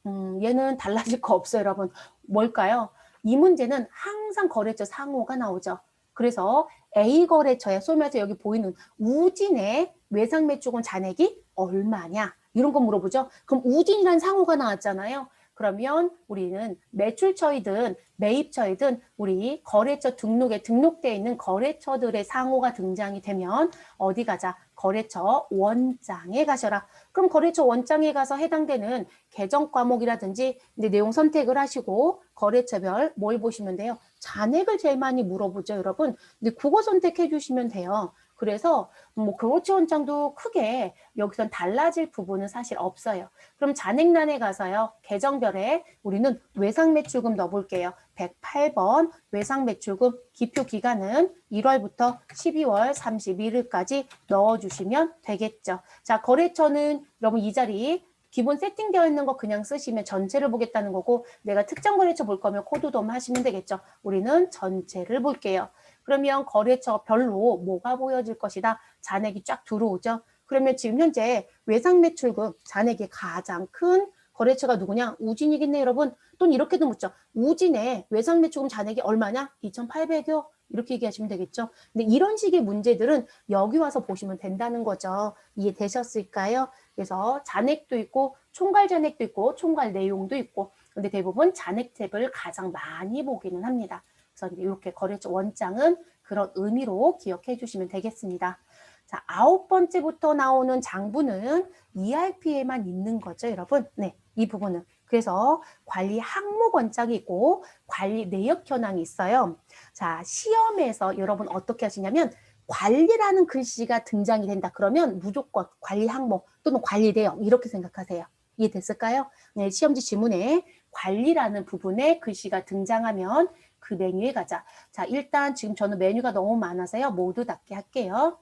얘는 달라질 거 없어요, 여러분. 뭘까요? 이 문제는 항상 거래처 상호가 나오죠. 그래서 A 거래처에 쏘면서 여기 보이는 우진의 외상 매출금 잔액이 얼마냐? 이런 거 물어보죠. 그럼 우진이라는 상호가 나왔잖아요. 그러면 우리는 매출처이든 매입처이든 우리 거래처 등록에 등록되어 있는 거래처들의 상호가 등장이 되면 어디 가자? 거래처 원장에 가셔라. 그럼 거래처 원장에 가서 해당되는 계정 과목이라든지 내용 선택을 하시고 거래처별 뭘 보시면 돼요? 잔액을 제일 많이 물어보죠, 여러분. 근데 그거 선택해 주시면 돼요. 그래서 뭐 거래처 원장도 크게 여기선 달라질 부분은 사실 없어요. 그럼 잔액란에 가서요. 계정별에 우리는 외상매출금 넣어볼게요. 108번 외상매출금 기표 기간은 1월부터 12월 31일까지 넣어주시면 되겠죠. 자, 거래처는 여러분 이 자리 기본 세팅되어 있는 거 그냥 쓰시면 전체를 보겠다는 거고 내가 특정 거래처 볼 거면 코드 돔 하시면 되겠죠. 우리는 전체를 볼게요. 그러면 거래처별로 뭐가 보여질 것이다. 잔액이 쫙 들어오죠. 그러면 지금 현재 외상매출금 잔액이 가장 큰 거래처가 누구냐? 우진이겠네, 여러분. 또는 이렇게도 묻죠. 우진의 외상매출금 잔액이 얼마냐? 2,800여. 이렇게 얘기하시면 되겠죠. 근데 이런 식의 문제들은 여기 와서 보시면 된다는 거죠. 이해되셨을까요? 그래서 잔액도 있고 총괄 잔액도 있고 총괄 내용도 있고 근데 대부분 잔액 탭을 가장 많이 보기는 합니다. 그래서 이렇게 거래처 원장은 그런 의미로 기억해 주시면 되겠습니다. 자, 9번째부터 나오는 장부는 ERP에만 있는 거죠, 여러분. 네, 이 부분은. 그래서 관리 항목 원장이 있고 관리 내역 현황이 있어요. 자, 시험에서 여러분 어떻게 하시냐면 관리라는 글씨가 등장이 된다. 그러면 무조건 관리 항목 또는 관리 내역 이렇게 생각하세요. 이해됐을까요? 네, 시험지 지문에 관리라는 부분에 글씨가 등장하면 그 메뉴에 가자. 자, 일단 지금 저는 메뉴가 너무 많아서요. 모두 닫게 할게요.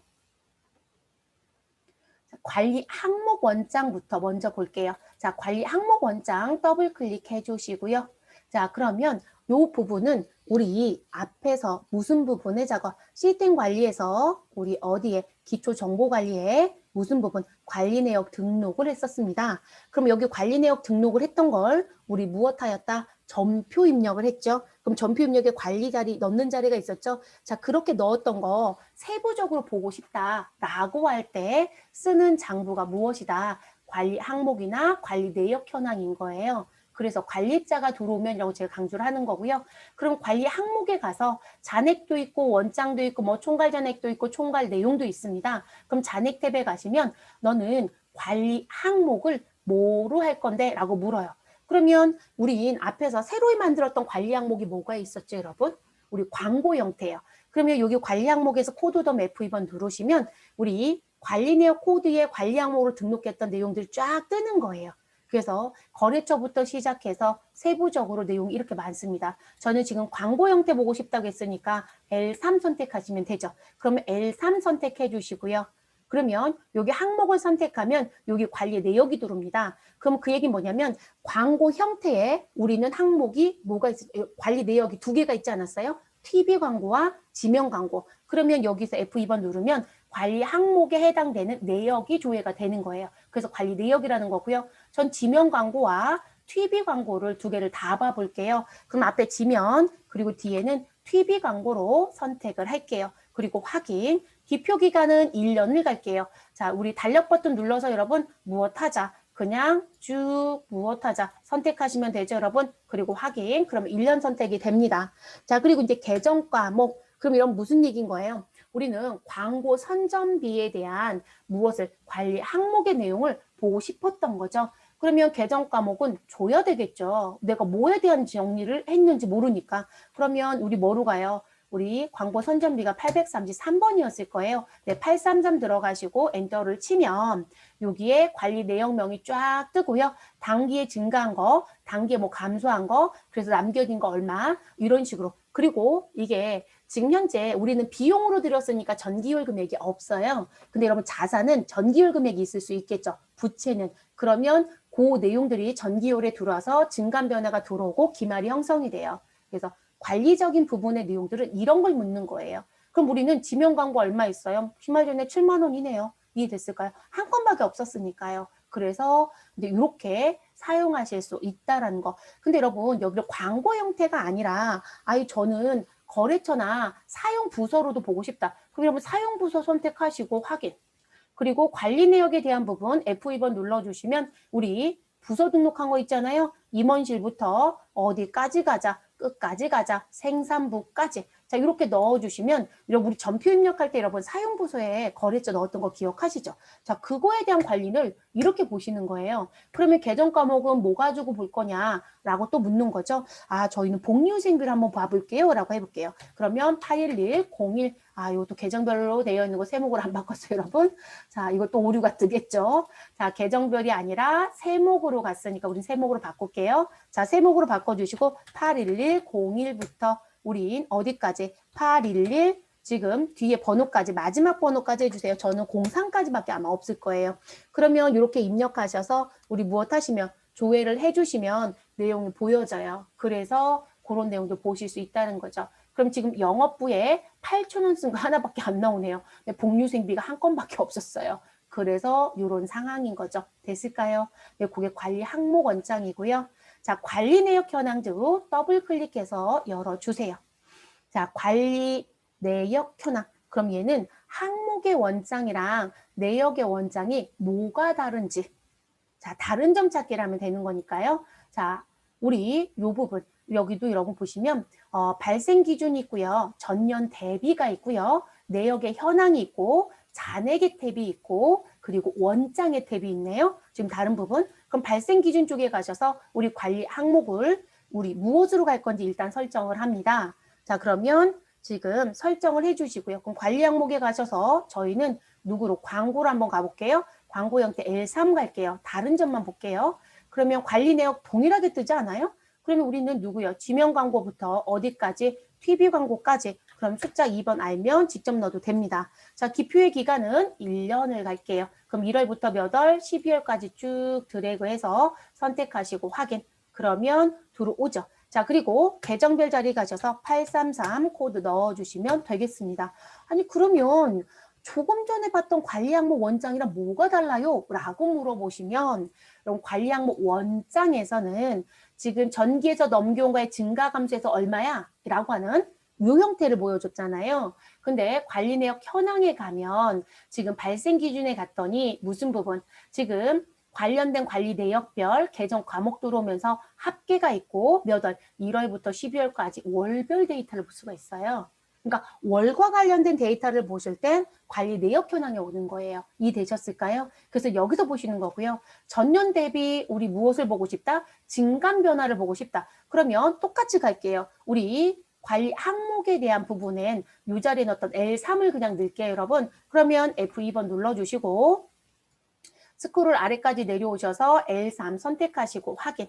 관리 항목 원장부터 먼저 볼게요. 자, 관리 항목 원장 더블 클릭해 주시고요. 자, 그러면 요 부분은 우리 앞에서 무슨 부분에 작업? 시스템 관리에서 우리 어디에? 기초 정보 관리에 무슨 부분? 관리 내역 등록을 했었습니다. 그럼 여기 관리 내역 등록을 했던 걸 우리 무엇하였다? 점표 입력을 했죠. 그럼 점표 입력에 관리 자리 넣는 자리가 있었죠. 자, 그렇게 넣었던 거 세부적으로 보고 싶다라고 할 때 쓰는 장부가 무엇이다? 관리 항목이나 관리 내역 현황인 거예요. 그래서 관리자가 들어오면이라고 제가 강조를 하는 거고요. 그럼 관리 항목에 가서 잔액도 있고 원장도 있고 뭐 총괄 잔액도 있고 총괄 내용도 있습니다. 그럼 잔액 탭에 가시면 너는 관리 항목을 뭐로 할 건데? 라고 물어요. 그러면 우린 앞에서 새로 만들었던 관리 항목이 뭐가 있었죠, 여러분? 우리 광고 형태예요. 그러면 여기 관리 항목에서 코드 덤 F2번 누르시면 우리 관리 내역 코드에 관리 항목으로 등록했던 내용들이 쫙 뜨는 거예요. 그래서 거래처부터 시작해서 세부적으로 내용이 이렇게 많습니다. 저는 지금 광고 형태 보고 싶다고 했으니까 L3 선택하시면 되죠. 그러면 L3 선택해 주시고요. 그러면 여기 항목을 선택하면 여기 관리 내역이 들어옵니다. 그럼 그 얘기는 뭐냐면 광고 형태에 우리는 항목이 뭐가 있어요? 관리 내역이 두 개가 있지 않았어요? TV 광고와 지명 광고. 그러면 여기서 F2번 누르면 관리 항목에 해당되는 내역이 조회가 되는 거예요. 그래서 관리 내역이라는 거고요. 전 지명 광고와 TV 광고를 두 개를 다 봐볼게요. 그럼 앞에 지면 그리고 뒤에는 TV 광고로 선택을 할게요. 그리고 확인. 기표 기간은 1년을 갈게요. 자, 우리 달력 버튼 눌러서 여러분 무엇하자. 그냥 쭉 무엇하자 선택하시면 되죠, 여러분. 그리고 확인. 그러면 1년 선택이 됩니다. 자, 그리고 이제 계정 과목. 그럼 이런 무슨 얘기인 거예요? 우리는 광고 선전비에 대한 무엇을 관리 항목의 내용을 보고 싶었던 거죠. 그러면 계정 과목은 줘야 되겠죠. 내가 뭐에 대한 정리를 했는지 모르니까. 그러면 우리 뭐로 가요? 우리 광고 선전비가 833번이었을 거예요. 네, 833 들어가시고 엔터를 치면 여기에 관리 내역명이 쫙 뜨고요. 단기에 증가한 거, 단기에 뭐 감소한 거, 그래서 남겨진 거 얼마 이런 식으로. 그리고 이게 지금 현재 우리는 비용으로 들였으니까 전기요율 금액이 없어요. 근데 여러분 자산은 전기요율 금액이 있을 수 있겠죠. 부채는. 그러면 그 내용들이 전기요율에 들어와서 증감 변화가 들어오고 기말이 형성이 돼요. 그래서 관리적인 부분의 내용들은 이런 걸 묻는 거예요. 그럼 우리는 지명 광고 얼마 있어요? 주말 전에 7만 원이네요. 이해됐을까요? 한 건밖에 없었으니까요. 그래서 이제 이렇게 사용하실 수 있다라는 거. 근데 여러분 여기를 광고 형태가 아니라 아예 저는 거래처나 사용 부서로도 보고 싶다. 그럼 여러분 사용 부서 선택하시고 확인. 그리고 관리 내역에 대한 부분 F2번 눌러주시면 우리 부서 등록한 거 있잖아요. 임원실부터 어디까지 가자, 끝까지 가자, 생산부까지. 자, 이렇게 넣어주시면, 우리 전표 입력할 때 여러분 사용부서에 거래처 넣었던 거 기억하시죠? 자, 그거에 대한 관리를 이렇게 보시는 거예요. 그러면 개정 과목은 뭐 가지고 볼 거냐라고 또 묻는 거죠. 아, 저희는 복리후생비를 한번 봐볼게요. 라고 해볼게요. 그러면 811, 01, 아, 이것도 계정별로 되어 있는 거 세목으로 안 바꿨어요, 여러분. 자, 이것도 오류가 뜨겠죠. 자, 계정별이 아니라 세목으로 갔으니까 우린 세목으로 바꿀게요. 자, 세목으로 바꿔주시고 811, 01부터 우린 어디까지? 811 지금 뒤에 번호까지 마지막 번호까지 해주세요. 저는 03까지밖에 아마 없을 거예요. 그러면 이렇게 입력하셔서 우리 무엇 하시면 조회를 해주시면 내용이 보여져요. 그래서 그런 내용도 보실 수 있다는 거죠. 그럼 지금 영업부에 8,000원 쓴 거 하나밖에 안 나오네요. 복리후생비가 한 건밖에 없었어요. 그래서 이런 상황인 거죠. 됐을까요? 네, 그게 관리 항목 원장이고요. 자, 관리 내역 현황도 더블 클릭해서 열어주세요. 자, 관리 내역 현황. 그럼 얘는 항목의 원장이랑 내역의 원장이 뭐가 다른지. 자, 다른 점 찾기를 하면 되는 거니까요. 자, 우리 요 부분, 여기도 여러분 보시면 발생 기준이 있고요. 전년 대비가 있고요. 내역의 현황이 있고 잔액의 탭이 있고 그리고 원장의 탭이 있네요. 지금 다른 부분. 그럼 발생 기준 쪽에 가셔서 우리 관리 항목을 우리 무엇으로 갈 건지 일단 설정을 합니다. 자, 그러면 지금 설정을 해주시고요. 그럼 관리 항목에 가셔서 저희는 누구로 광고로 한번 가볼게요. 광고 형태 L3 갈게요. 다른 점만 볼게요. 그러면 관리 내역 동일하게 뜨지 않아요? 그러면 우리는 누구요? 지명 광고부터 어디까지? TV 광고까지. 그럼 숫자 2번 알면 직접 넣어도 됩니다. 자, 기표의 기간은 1년을 갈게요. 그럼 1월부터 몇 월? 12월까지 쭉 드래그해서 선택하시고 확인. 그러면 들어오죠. 자, 그리고 계정별 자리 가셔서 833 코드 넣어주시면 되겠습니다. 아니, 그러면 조금 전에 봤던 관리 항목 원장이랑 뭐가 달라요? 라고 물어보시면 그럼 관리 항목 원장에서는 지금 전기에서 넘겨온 거의 증가 감소에서 얼마야? 라고 하는 이 형태를 보여줬잖아요. 근데 관리 내역 현황에 가면 지금 발생 기준에 갔더니 무슨 부분? 지금 관련된 관리 내역별 계정 과목 들어오면서 합계가 있고 몇 월? 1월부터 12월까지 월별 데이터를 볼 수가 있어요. 그러니까 월과 관련된 데이터를 보실 땐 관리 내역 현황에 오는 거예요. 이해되셨을까요? 그래서 여기서 보시는 거고요. 전년 대비 우리 무엇을 보고 싶다? 증감 변화를 보고 싶다. 그러면 똑같이 갈게요. 우리 관리 항목에 대한 부분은 이 자리에 넣었던 L3을 그냥 넣을게요, 여러분. 그러면 F2번 눌러주시고 스크롤 아래까지 내려오셔서 L3 선택하시고 확인.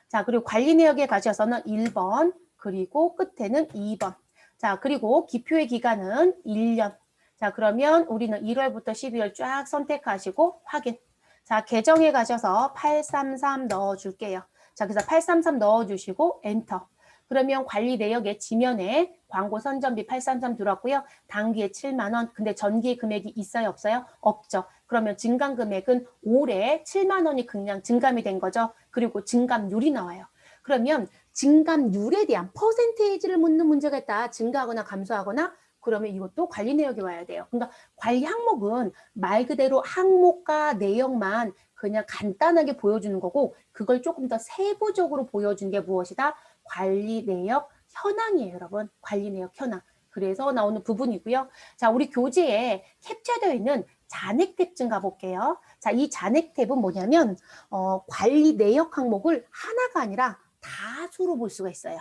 자, 그리고 관리 내역에 가셔서는 1번, 그리고 끝에는 2번. 자, 그리고 기표의 기간은 1년. 자, 그러면 우리는 1월부터 12월 쫙 선택하시고 확인. 자, 계정에 가셔서 833 넣어줄게요. 자, 그래서 833 넣어주시고 엔터. 그러면 관리 내역의 지면에 광고 선전비 833 들어왔고요. 당기에 7만 원. 근데 전기 금액이 있어요, 없어요? 없죠. 그러면 증감 금액은 올해 7만 원이 그냥 증감이 된 거죠. 그리고 증감률이 나와요. 그러면 증감률에 대한 퍼센테이지를 묻는 문제가 있다. 증가하거나 감소하거나 그러면 이것도 관리 내역이 와야 돼요. 그러니까 관리 항목은 말 그대로 항목과 내역만 그냥 간단하게 보여주는 거고 그걸 조금 더 세부적으로 보여준 게 무엇이다? 관리 내역 현황이에요, 여러분. 관리 내역 현황. 그래서 나오는 부분이고요. 자, 우리 교재에 캡처되어 있는 잔액 탭 좀 가볼게요. 자, 이 잔액 탭은 뭐냐면 관리 내역 항목을 하나가 아니라 다수로 볼 수가 있어요.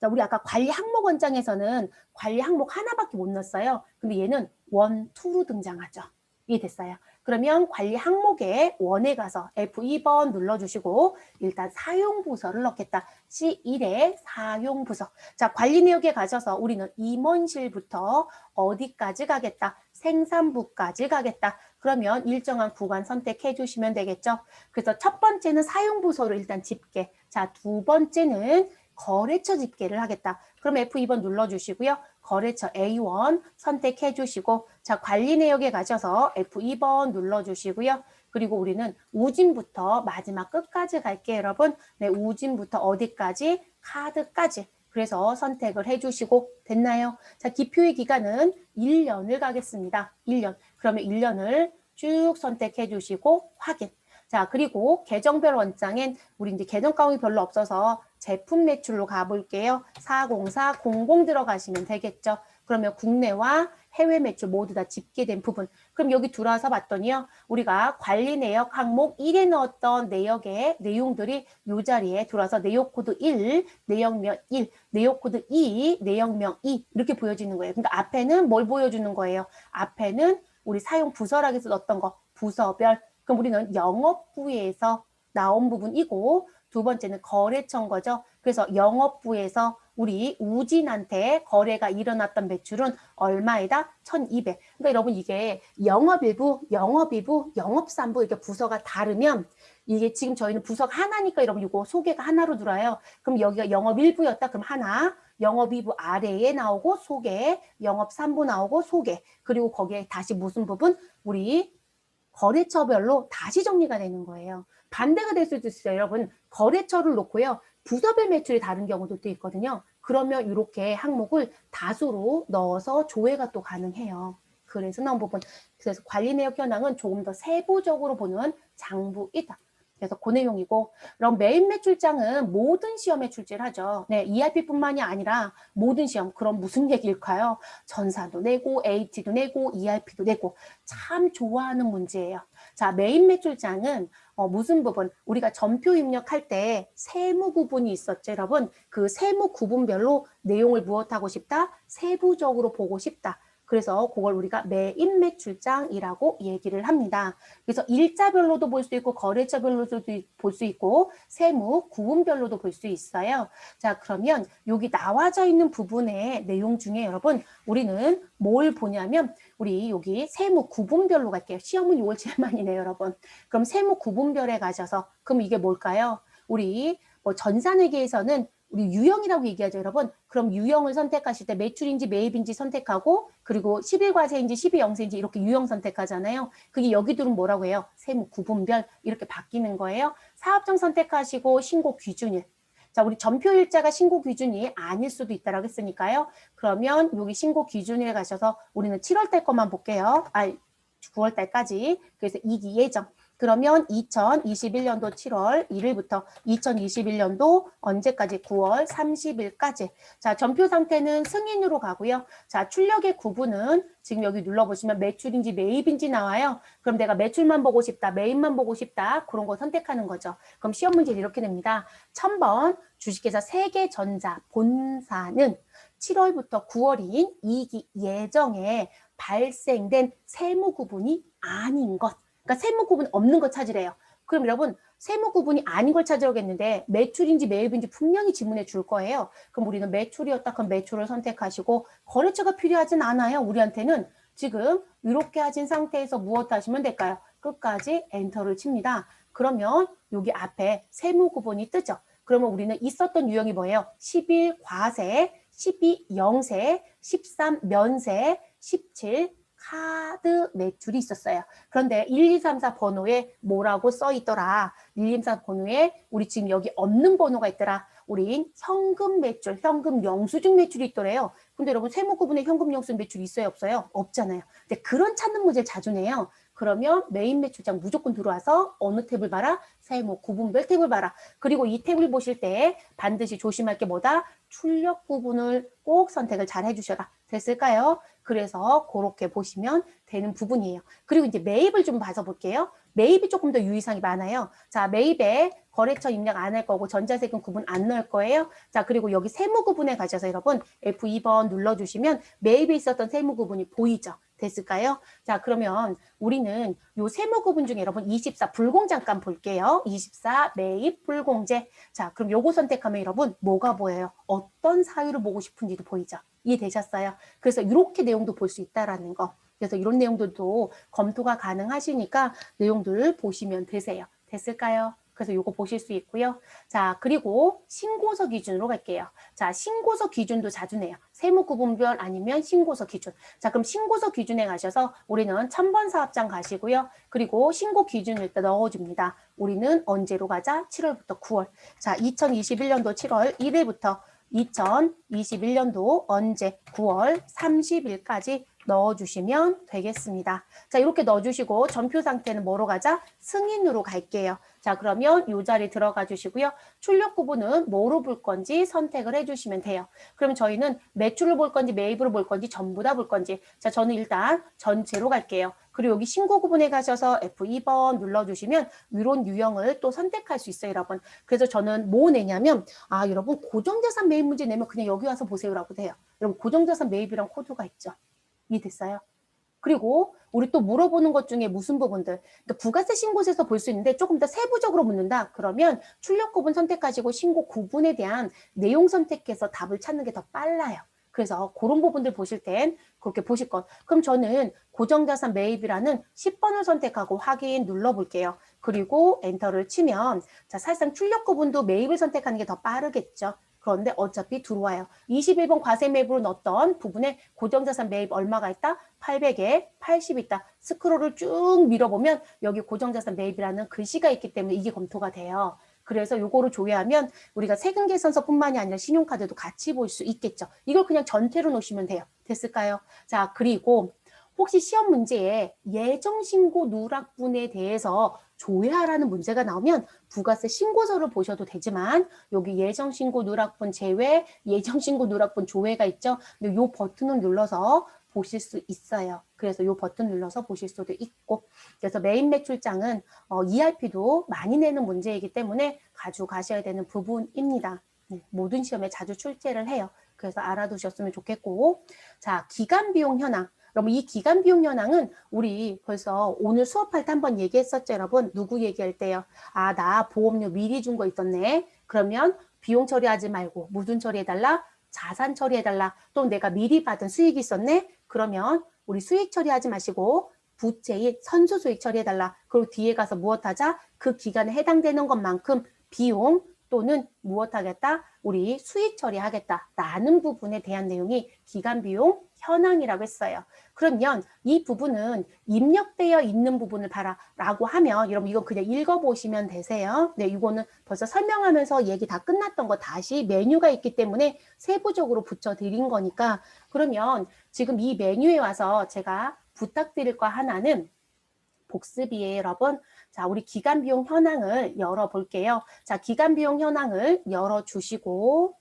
자, 우리 아까 관리 항목 원장에서는 관리 항목 하나밖에 못 넣었어요. 근데 얘는 원, 투로 등장하죠. 이해됐어요? 그러면 관리 항목에 원에 가서 F2번 눌러주시고 일단 사용부서를 넣겠다. C1에 사용부서. 자, 관리 내역에 가셔서 우리는 임원실부터 어디까지 가겠다? 생산부까지 가겠다. 그러면 일정한 구간 선택해 주시면 되겠죠. 그래서 첫 번째는 사용부서를 일단 집계. 자, 두 번째는 거래처 집계를 하겠다. 그럼 F2번 눌러주시고요. 거래처 A1 선택해 주시고 자, 관리 내역에 가셔서 F2번 눌러주시고요. 그리고 우리는 우진부터 마지막 끝까지 갈게요, 여러분. 네, 우진부터 어디까지? 카드까지. 그래서 선택을 해주시고 됐나요? 자, 기표의 기간은 1년을 가겠습니다. 1년. 그러면 1년을 쭉 선택해 주시고 확인. 자, 그리고 계정별 원장엔 우리 이제 계정 가운이 별로 없어서 제품 매출로 가볼게요. 40400 들어가시면 되겠죠. 그러면 국내와 해외 매출 모두 다 집계된 부분. 그럼 여기 들어와서 봤더니요. 우리가 관리 내역 항목 1에 넣었던 내역의 내용들이 이 자리에 들어와서 내역 코드 1, 내역명 1, 내역 코드 2, 내역명 2 이렇게 보여지는 거예요. 그러니까 앞에는 뭘 보여주는 거예요? 앞에는 우리 사용 부서락에서 넣었던 거 부서별. 그럼 우리는 영업부에서 나온 부분이고 두 번째는 거래처인 거죠. 그래서 영업부에서 우리 우진한테 거래가 일어났던 매출은 얼마이다? 1200. 그러니까 여러분 이게 영업일부, 영업이부, 영업삼부 이렇게 부서가 다르면 이게 지금 저희는 부서가 하나니까 여러분 이거 소개가 하나로 들어요. 그럼 여기가 영업일부였다. 그럼 하나, 영업이부 아래에 나오고 소개, 영업삼부 나오고 소개. 그리고 거기에 다시 무슨 부분? 우리 거래처별로 다시 정리가 되는 거예요. 반대가 될 수도 있어요. 여러분 거래처를 놓고요. 부서별 매출이 다른 경우도 또 있거든요. 그러면 이렇게 항목을 다수로 넣어서 조회가 또 가능해요. 그래서 나온 부분. 그래서 관리 내역 현황은 조금 더 세부적으로 보는 장부이다. 그래서 그 내용이고, 그럼 메인 매출장은 모든 시험에 출제를 하죠. 네, ERP뿐만이 아니라 모든 시험. 그럼 무슨 얘기일까요? 전산도 내고, AT도 내고, ERP도 내고. 참 좋아하는 문제예요. 자, 메인 매출장은 무슨 부분? 우리가 전표 입력할 때 세무 구분이 있었죠, 여러분. 그 세무 구분별로 내용을 무엇하고 싶다? 세부적으로 보고 싶다. 그래서 그걸 우리가 메인 매출장이라고 얘기를 합니다. 그래서 일자별로도 볼 수 있고 거래처별로도 볼 수 있고 세무 구분별로도 볼 수 있어요. 자, 그러면 여기 나와져 있는 부분의 내용 중에 여러분 우리는 뭘 보냐면 우리 여기 세무 구분별로 갈게요. 시험은 6월 제일 많이 내요, 여러분. 그럼 세무 구분별에 가셔서 그럼 이게 뭘까요? 우리 뭐 전산회계에서는 우리 유형이라고 얘기하죠, 여러분. 그럼 유형을 선택하실 때 매출인지 매입인지 선택하고 그리고 11과세인지 12영세인지 이렇게 유형 선택하잖아요. 그게 여기들은 뭐라고 해요? 세무 구분별 이렇게 바뀌는 거예요. 사업장 선택하시고 신고 기준일. 자, 우리 전표일자가 신고 기준이 아닐 수도 있다라고 했으니까요. 그러면 여기 신고 기준일에 가셔서 우리는 7월 달 것만 볼게요. 9월 달까지. 그래서 2기 예정. 그러면 2021년도 7월 1일부터 2021년도 언제까지? 9월 30일까지. 자, 전표 상태는 승인으로 가고요. 자, 출력의 구분은 지금 여기 눌러보시면 매출인지 매입인지 나와요. 그럼 내가 매출만 보고 싶다, 매입만 보고 싶다. 그런 거 선택하는 거죠. 그럼 시험 문제는 이렇게 됩니다. 1000번 주식회사 세계전자 본사는 7월부터 9월인 2기 예정에 발생된 세무 구분이 아닌 것. 그러니까 세무 구분 없는 거 찾으래요. 그럼 여러분 세무 구분이 아닌 걸 찾으려겠는데 매출인지 매입인지 분명히 지문에 줄 거예요. 그럼 우리는 매출이었다. 그럼 매출을 선택하시고 거래처가 필요하진 않아요. 우리한테는 지금 이렇게 하신 상태에서 무엇 하시면 될까요? 끝까지 엔터를 칩니다. 그러면 여기 앞에 세무 구분이 뜨죠. 그러면 우리는 있었던 유형이 뭐예요? 11 과세, 12 영세, 13 면세, 17 카드 매출이 있었어요. 그런데 1234 번호에 뭐라고 써 있더라? 1234 번호에 우리 지금 여기 없는 번호가 있더라. 우린 현금 매출, 현금 영수증 매출이 있더래요. 근데 여러분 세무 구분에 현금 영수증 매출이 있어요? 없어요? 없잖아요. 근데 그런 찾는 문제를 자주 내요. 그러면 메인 매출장 무조건 들어와서 어느 탭을 봐라? 세무 구분별 탭을 봐라. 그리고 이 탭을 보실 때 반드시 조심할 게 뭐다? 출력 부분을 꼭 선택을 잘 해주셔라. 됐을까요? 그래서 그렇게 보시면 되는 부분이에요. 그리고 이제 매입을 좀 봐서 볼게요. 매입이 조금 더 유의사항이 많아요. 자, 매입에 거래처 입력 안 할 거고 전자세금 구분 안 넣을 거예요. 자, 그리고 여기 세무 구분에 가셔서 여러분 F2번 눌러주시면 매입에 있었던 세무 구분이 보이죠? 됐을까요? 자, 그러면 우리는 요 세무 구분 중에 여러분 24 불공 잠깐 볼게요. 24 매입 불공제. 자, 그럼 요거 선택하면 여러분 뭐가 보여요? 어떤 사유를 보고 싶은지도 보이죠? 이해되셨어요? 그래서 이렇게 내용도 볼 수 있다라는 거. 그래서 이런 내용들도 검토가 가능하시니까 내용들 보시면 되세요. 됐을까요? 그래서 요거 보실 수 있고요. 자, 그리고 신고서 기준으로 갈게요. 자, 신고서 기준도 자주 내요. 세무구분별 아니면 신고서 기준. 자, 그럼 신고서 기준에 가셔서 우리는 1000번 사업장 가시고요. 그리고 신고 기준을 일단 넣어줍니다. 우리는 언제로 가자? 7월부터 9월. 자, 2021년도 7월 1일부터 2021년도 언제? 9월 30일까지 넣어주시면 되겠습니다. 자, 이렇게 넣어주시고 전표 상태는 뭐로 가자? 승인으로 갈게요. 자, 그러면 이 자리 들어가 주시고요. 출력 구분은 뭐로 볼 건지 선택을 해주시면 돼요. 그럼 저희는 매출을 볼 건지 매입으로 볼 건지 전부 다 볼 건지. 자, 저는 일단 전체로 갈게요. 그리고 여기 신고 구분에 가셔서 F2번 눌러주시면 이런 유형을 또 선택할 수 있어요, 여러분. 그래서 저는 뭐 내냐면 여러분 고정자산 매입 문제 내면 그냥 여기 와서 보세요라고 돼요. 여러분 고정자산 매입이랑 코드가 있죠. 이해됐어요? 그리고 우리 또 물어보는 것 중에 무슨 부분들, 그러니까 부가세 신고서에서 볼 수 있는데 조금 더 세부적으로 묻는다. 그러면 출력 구분 선택하시고 신고 구분에 대한 내용 선택해서 답을 찾는 게 더 빨라요. 그래서 그런 부분들 보실 땐 그렇게 보실 것. 그럼 저는 고정자산 매입이라는 10번을 선택하고 확인 눌러볼게요. 그리고 엔터를 치면 자, 사실상 출력 구분도 매입을 선택하는 게 더 빠르겠죠. 그런데 어차피 들어와요. 21번 과세 매입으로 넣었던 부분에 고정자산 매입 얼마가 있다? 800에 80 있다. 스크롤을 쭉 밀어보면 여기 고정자산 매입이라는 글씨가 있기 때문에 이게 검토가 돼요. 그래서 요거를 조회하면 우리가 세금 계산서뿐만이 아니라 신용카드도 같이 볼 수 있겠죠. 이걸 그냥 전체로 놓으시면 돼요. 됐을까요? 자, 그리고 혹시 시험 문제에 예정신고 누락분에 대해서 조회하라는 문제가 나오면 부가세 신고서를 보셔도 되지만 여기 예정신고 누락분 제외, 예정신고 누락분 조회가 있죠. 이 버튼을 눌러서 보실 수 있어요. 그래서 이 버튼 눌러서 보실 수도 있고 그래서 메인 매출장은 ERP도 많이 내는 문제이기 때문에 가져가셔야 되는 부분입니다. 네, 모든 시험에 자주 출제를 해요. 그래서 알아두셨으면 좋겠고 자, 기간 비용 현황. 여러분 이 기간 비용 현황은 우리 벌써 오늘 수업할 때 한번 얘기했었죠, 여러분. 누구 얘기할 때요? 나 보험료 미리 준 거 있었네. 그러면 비용 처리하지 말고 무슨 처리해달라? 자산 처리해달라. 또 내가 미리 받은 수익이 있었네. 그러면 우리 수익 처리하지 마시고 부채인 선수 수익 처리해달라. 그리고 뒤에 가서 무엇 하자? 그 기간에 해당되는 것만큼 비용 또는 무엇 하겠다? 우리 수익 처리하겠다. 라는 부분에 대한 내용이 기간 비용 현황이라고 했어요. 그러면 이 부분은 입력되어 있는 부분을 봐라 라고 하면 여러분 이거 그냥 읽어보시면 되세요. 네, 이거는 벌써 설명하면서 얘기 다 끝났던 거 다시 메뉴가 있기 때문에 세부적으로 붙여드린 거니까 그러면 지금 이 메뉴에 와서 제가 부탁드릴 거 하나는 복습이에요, 여러분. 자, 우리 기간 비용 현황을 열어볼게요. 자, 기간 비용 현황을 열어주시고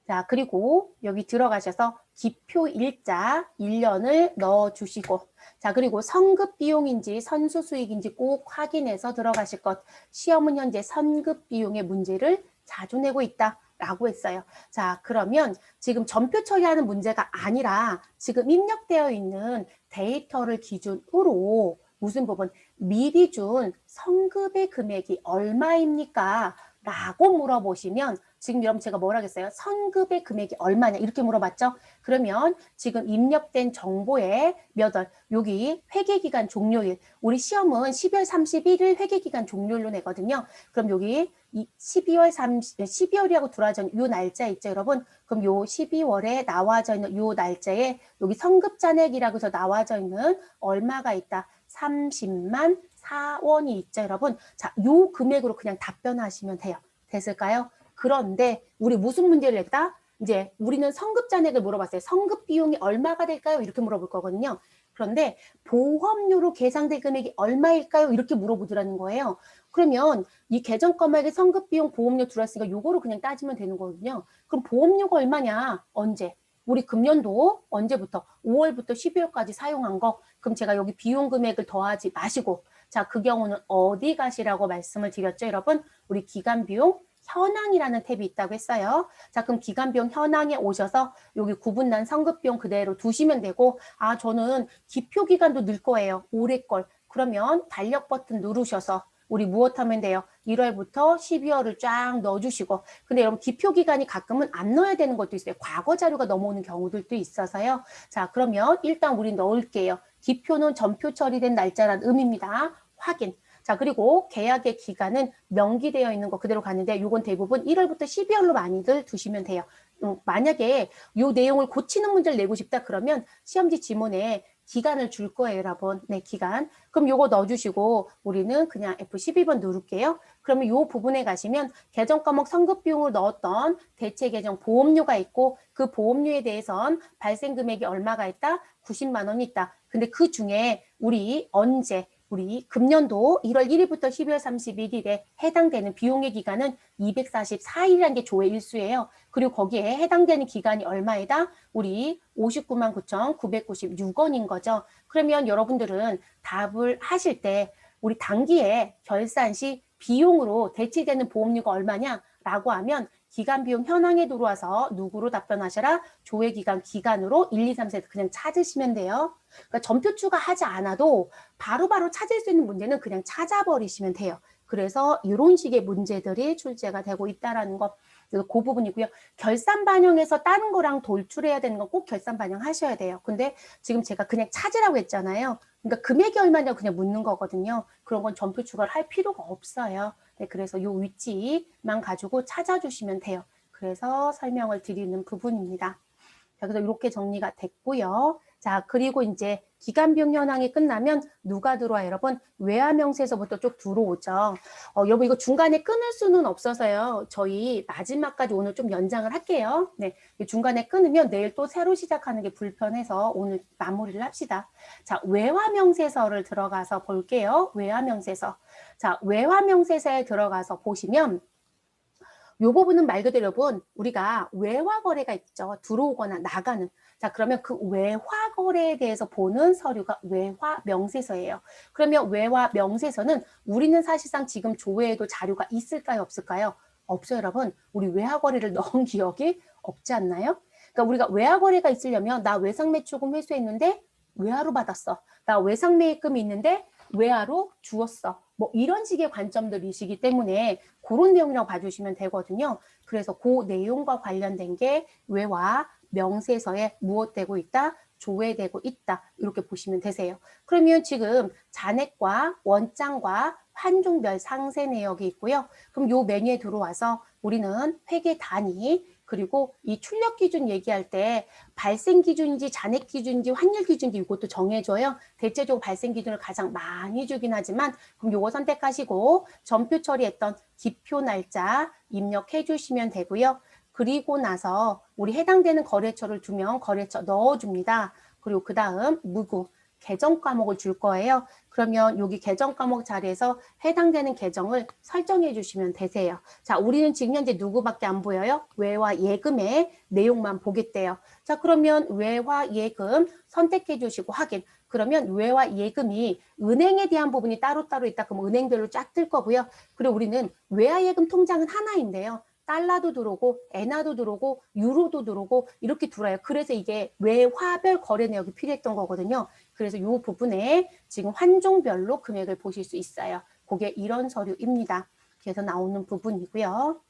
자, 그리고 여기 들어가셔서 기표 일자 1년을 넣어주시고 자, 그리고 선급 비용인지 선수 수익인지 꼭 확인해서 들어가실 것. 시험은 현재 선급 비용의 문제를 자주 내고 있다. 라고 했어요. 자, 그러면 지금 전표 처리하는 문제가 아니라 지금 입력되어 있는 데이터를 기준으로 무슨 부분? 미리 준 선급의 금액이 얼마입니까? 라고 물어보시면 지금 여러분 제가 뭐라 했어요? 선급의 금액이 얼마냐 이렇게 물어봤죠? 그러면 지금 입력된 정보에 몇 월, 여기 회계기간 종료일 우리 시험은 12월 31일 회계기간 종료일로 내거든요. 그럼 여기 12월이라고 들어와져 있는 요 날짜 있죠 여러분? 그럼 요 12월에 나와져 있는 요 날짜에 여기 선급 잔액이라고 해서 나와져 있는 얼마가 있다? 30만 4원이 있죠 여러분? 자, 요 금액으로 그냥 답변하시면 돼요. 됐을까요? 그런데 우리 무슨 문제를 냈다? 이제 우리는 선급 잔액을 물어봤어요. 선급 비용이 얼마가 될까요? 이렇게 물어볼 거거든요. 그런데 보험료로 계상될 금액이 얼마일까요? 이렇게 물어보더라는 거예요. 그러면 이 계정 금액의 선급 비용 보험료 들어왔으니까 요거로 그냥 따지면 되는 거거든요. 그럼 보험료가 얼마냐? 언제? 우리 금년도 언제부터? 5월부터 12월까지 사용한 거. 그럼 제가 여기 비용 금액을 더하지 마시고 자, 그 경우는 어디 가시라고 말씀을 드렸죠, 여러분? 우리 기간 비용 현황이라는 탭이 있다고 했어요. 자, 그럼 기간 비용 현황에 오셔서 여기 구분난 선급 비용 그대로 두시면 되고 저는 기표 기간도 넣을 거예요. 올해 걸. 그러면 달력 버튼 누르셔서 우리 무엇 하면 돼요? 1월부터 12월을 쫙 넣어주시고 근데 여러분 기표 기간이 가끔은 안 넣어야 되는 것도 있어요. 과거 자료가 넘어오는 경우들도 있어서요. 자, 그러면 일단 우리 넣을게요. 기표는 전표 처리된 날짜란 의미입니다. 확인. 자, 그리고 계약의 기간은 명기되어 있는 거 그대로 가는데 이건 대부분 1월부터 12월로 많이들 두시면 돼요. 만약에 이 내용을 고치는 문제를 내고 싶다 그러면 시험지 지문에 기간을 줄 거예요, 여러분. 네, 기간. 그럼 요거 넣어주시고 우리는 그냥 F12번 누를게요. 그러면 요 부분에 가시면 계정 과목 선급 비용을 넣었던 대체 계정 보험료가 있고 그 보험료에 대해선 발생 금액이 얼마가 있다? 90만 원이 있다. 근데 그 중에 우리 금년도 1월 1일부터 12월 31일에 해당되는 비용의 기간은 244일이라는 게 조회 일수예요. 그리고 거기에 해당되는 기간이 얼마이다? 우리 59만 9,996원인 거죠. 그러면 여러분들은 답을 하실 때 우리 단기에 결산 시 비용으로 대체되는 보험료가 얼마냐? 라고 하면 기간 비용 현황에 들어와서 누구로 답변하셔라? 조회 기간 기간으로 1, 2, 3, 4 그냥 찾으시면 돼요. 그러니까 전표 추가하지 않아도 바로바로 찾을 수 있는 문제는 그냥 찾아버리시면 돼요. 그래서 이런 식의 문제들이 출제가 되고 있다라는 거. 그 부분이고요. 결산 반영해서 다른 거랑 돌출해야 되는 건 꼭 결산 반영하셔야 돼요. 근데 지금 제가 그냥 찾으라고 했잖아요. 그러니까 금액이 얼마냐고 그냥 묻는 거거든요. 그런 건 전표 추가를 할 필요가 없어요. 네, 그래서 이 위치만 가지고 찾아주시면 돼요. 그래서 설명을 드리는 부분입니다. 자, 그래서 이렇게 정리가 됐고요. 자, 그리고 이제 기간 비용 현황이 끝나면 누가 들어와요, 여러분? 외화 명세서부터 쭉 들어오죠. 여러분 이거 중간에 끊을 수는 없어서요. 저희 마지막까지 오늘 좀 연장을 할게요. 네, 중간에 끊으면 내일 또 새로 시작하는 게 불편해서 오늘 마무리를 합시다. 자, 외화 명세서를 들어가서 볼게요. 외화 명세서. 자, 외화 명세서에 들어가서 보시면 요 부분은 말 그대로 여러분 우리가 외화 거래가 있죠. 들어오거나 나가는. 자, 그러면 그 외화 거래에 대해서 보는 서류가 외화 명세서예요. 그러면 외화 명세서는 우리는 사실상 지금 조회에도 자료가 있을까요? 없을까요? 없어요, 여러분. 우리 외화 거래를 넣은 기억이 없지 않나요? 그러니까 우리가 외화 거래가 있으려면 나 외상 매출금 회수했는데 외화로 받았어. 나 외상 매입금이 있는데 외화로 주었어. 뭐 이런 식의 관점들이시기 때문에 그런 내용이라고 봐주시면 되거든요. 그래서 그 내용과 관련된 게 외화 명세서에 무엇되고 있다? 조회되고 있다. 이렇게 보시면 되세요. 그러면 지금 잔액과 원장과 환종별 상세 내역이 있고요. 그럼 요 메뉴에 들어와서 우리는 회계 단위 그리고 이 출력 기준 얘기할 때 발생 기준인지 잔액 기준인지 환율 기준인지 이것도 정해줘요. 대체적으로 발생 기준을 가장 많이 주긴 하지만 그럼 요거 선택하시고 전표 처리했던 기표 날짜 입력해 주시면 되고요. 그리고 나서 우리 해당되는 거래처를 두면 거래처 넣어줍니다. 그리고 그 다음 무궁 계정 과목을 줄 거예요. 그러면 여기 계정 과목 자리에서 해당되는 계정을 설정해 주시면 되세요. 자, 우리는 지금 현재 누구밖에 안 보여요? 외화 예금의 내용만 보겠대요. 자, 그러면 외화 예금 선택해 주시고 확인. 그러면 외화 예금이 은행에 대한 부분이 따로따로 있다. 그럼 은행별로 쫙 뜰 거고요. 그리고 우리는 외화 예금 통장은 하나인데요. 달러도 들어오고 엔화도 들어오고 유로도 들어오고 이렇게 들어와요. 그래서 이게 외화별 거래 내역이 필요했던 거거든요. 그래서 이 부분에 지금 환종별로 금액을 보실 수 있어요. 그게 이런 서류입니다. 그래서 나오는 부분이고요.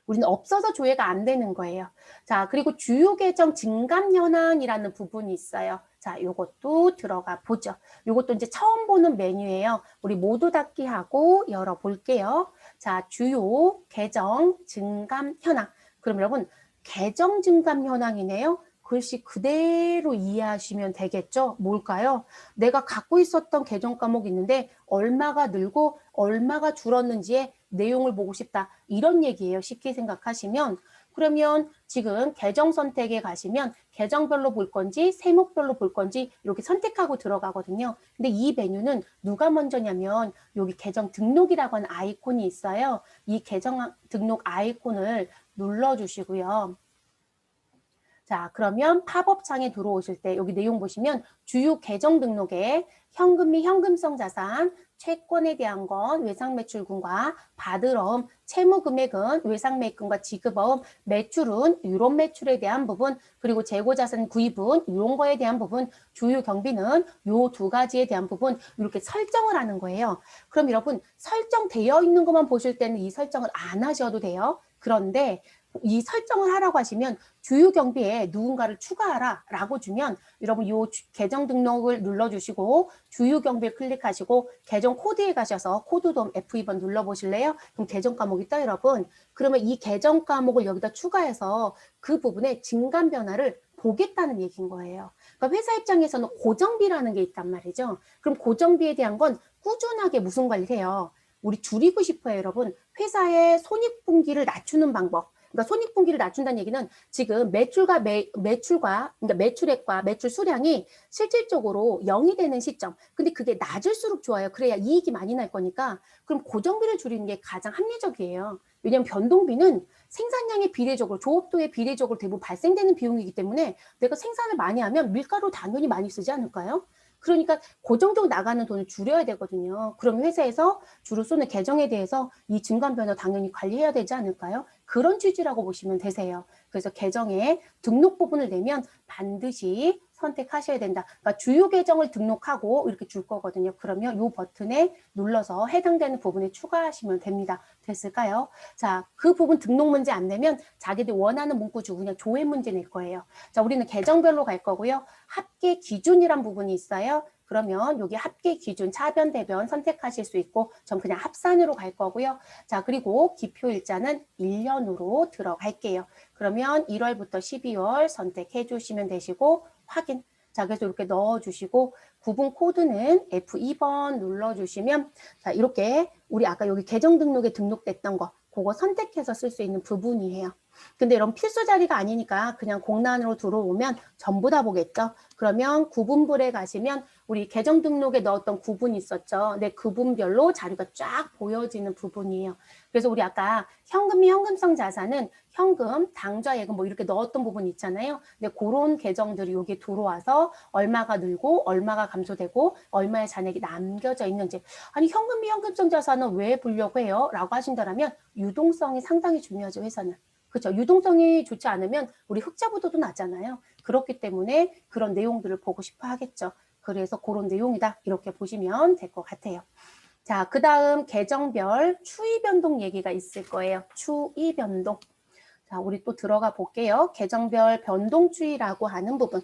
우리는 없어서 조회가 안 되는 거예요. 자, 그리고 주요 계정 증감 현황이라는 부분이 있어요. 자, 요것도 들어가 보죠. 요것도 이제 처음 보는 메뉴예요. 우리 모두 닫기 하고 열어볼게요. 자, 주요 계정 증감 현황. 그럼 여러분, 계정 증감 현황이네요. 글씨 그대로 이해하시면 되겠죠? 뭘까요? 내가 갖고 있었던 계정 과목이 있는데 얼마가 늘고 얼마가 줄었는지의 내용을 보고 싶다. 이런 얘기예요. 쉽게 생각하시면. 그러면 지금 계정 선택에 가시면 계정별로 볼 건지 세목별로 볼 건지 이렇게 선택하고 들어가거든요. 근데 이 메뉴는 누가 먼저냐면 여기 계정 등록이라고 하는 아이콘이 있어요. 이 계정 등록 아이콘을 눌러주시고요. 자, 그러면 팝업 창에 들어오실 때 여기 내용 보시면 주요 계정 등록에 현금 및 현금성 자산, 채권에 대한 건 외상매출금과 받으러움, 채무금액은 외상매입금과 지급어음, 매출은 유럽 매출에 대한 부분, 그리고 재고자산 구입은 이런 거에 대한 부분, 주요 경비는 요 두 가지에 대한 부분 이렇게 설정을 하는 거예요. 그럼 여러분 설정되어 있는 것만 보실 때는 이 설정을 안 하셔도 돼요. 그런데 이 설정을 하라고 하시면 주요 경비에 누군가를 추가하라 라고 주면 여러분 이 계정 등록을 눌러주시고 주요 경비를 클릭하시고 계정 코드에 가셔서 코드 돔 F2번 눌러보실래요? 그럼 계정 과목이 떠요 여러분. 그러면 이 계정 과목을 여기다 추가해서 그 부분에 증감 변화를 보겠다는 얘기인 거예요. 그러니까 회사 입장에서는 고정비라는 게 있단 말이죠. 그럼 고정비에 대한 건 꾸준하게 무슨 관리를 해요? 우리 줄이고 싶어요 여러분. 회사의 손익분기를 낮추는 방법. 그러니까 손익분기를 낮춘다는 얘기는 지금 매출과 그러니까 매출액과 매출 수량이 실질적으로 0이 되는 시점. 근데 그게 낮을수록 좋아요. 그래야 이익이 많이 날 거니까. 그럼 고정비를 줄이는 게 가장 합리적이에요. 왜냐하면 변동비는 생산량에 비례적으로 조업도에 비례적으로 대부분 발생되는 비용이기 때문에 내가 생산을 많이 하면 밀가루 당연히 많이 쓰지 않을까요? 그러니까 고정적으로 나가는 돈을 줄여야 되거든요. 그럼 회사에서 주로 쏘는 계정에 대해서 이 증감 변화 당연히 관리해야 되지 않을까요? 그런 취지라고 보시면 되세요. 그래서 계정에 등록 부분을 내면 반드시 선택하셔야 된다. 그러니까 주요 계정을 등록하고 이렇게 줄 거거든요. 그러면 이 버튼에 눌러서 해당되는 부분에 추가하시면 됩니다. 됐을까요? 자, 그 부분 등록 문제 안 내면 자기들 원하는 문구 주고 그냥 조회 문제 낼 거예요. 자, 우리는 계정별로 갈 거고요. 합계 기준이란 부분이 있어요. 그러면 여기 합계 기준 차변 대변 선택하실 수 있고 전 그냥 합산으로 갈 거고요. 자, 그리고 기표 일자는 1년으로 들어갈게요. 그러면 1월부터 12월 선택해 주시면 되시고 확인. 자, 그래서 이렇게 넣어 주시고 구분 코드는 F2번 눌러 주시면 자, 이렇게 우리 아까 여기 계정 등록에 등록됐던 거 그거 선택해서 쓸 수 있는 부분이에요. 근데 이런 필수 자리가 아니니까 그냥 공란으로 들어오면 전부 다 보겠죠. 그러면 구분불에 가시면 우리 계정 등록에 넣었던 구분이 있었죠. 네, 구분별로 자료가 쫙 보여지는 부분이에요. 그래서 우리 아까 현금이 현금성 자산은 현금, 당좌 예금 뭐 이렇게 넣었던 부분이 있잖아요. 근데 그런 계정들이 여기 들어와서 얼마가 늘고 얼마가 감소되고 얼마의 잔액이 남겨져 있는지. 아니 현금이 현금성 자산은 왜 보려고 해요? 라고 하신다면 유동성이 상당히 중요하죠. 회사는. 그렇죠. 유동성이 좋지 않으면 우리 흑자 부도도 나잖아요. 그렇기 때문에 그런 내용들을 보고 싶어 하겠죠. 그래서 그런 내용이다. 이렇게 보시면 될 것 같아요. 자, 그 다음 계정별 추이 변동 얘기가 있을 거예요. 추이 변동. 자, 우리 또 들어가 볼게요. 계정별 변동 추이라고 하는 부분.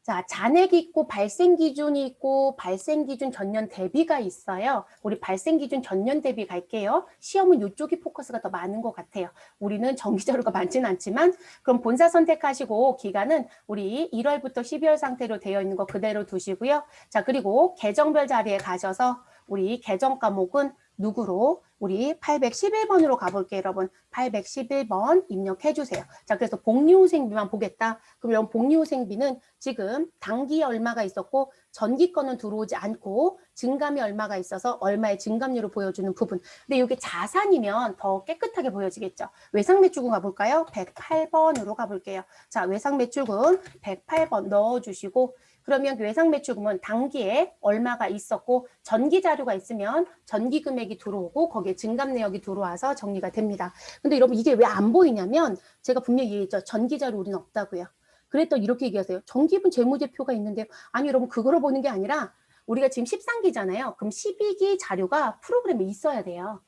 자, 잔액이 있고 발생 기준이 있고 발생 기준 전년 대비가 있어요. 우리 발생 기준 전년 대비 갈게요. 시험은 이쪽이 포커스가 더 많은 것 같아요. 우리는 정기 자료가 많지는 않지만 그럼 본사 선택하시고 기간은 우리 1월부터 12월 상태로 되어 있는 거 그대로 두시고요. 자, 그리고 계정별 자리에 가셔서 우리 계정 과목은 누구로? 우리 811번으로 가볼게요, 여러분. 811번 입력해 주세요. 자, 그래서 복리후생비만 보겠다. 그럼 여러분 복리후생비는 지금 단기에 얼마가 있었고 전기 거는 들어오지 않고 증감이 얼마가 있어서 얼마의 증감률을 보여주는 부분. 근데 이게 자산이면 더 깨끗하게 보여지겠죠. 외상매출금 가볼까요? 108번으로 가볼게요. 자, 외상매출금 108번 넣어주시고 그러면 외상매출금은 단기에 얼마가 있었고 전기 자료가 있으면 전기 금액이 들어오고 거기에 증감 내역이 들어와서 정리가 됩니다. 근데 여러분 이게 왜 안 보이냐면 제가 분명히 얘기했죠. 전기 자료 우리는 없다고요. 그랬더니 이렇게 얘기하세요. 정기분 재무제표가 있는데 아니 여러분 그거로 보는 게 아니라 우리가 지금 13기잖아요. 그럼 12기 자료가 프로그램에 있어야 돼요.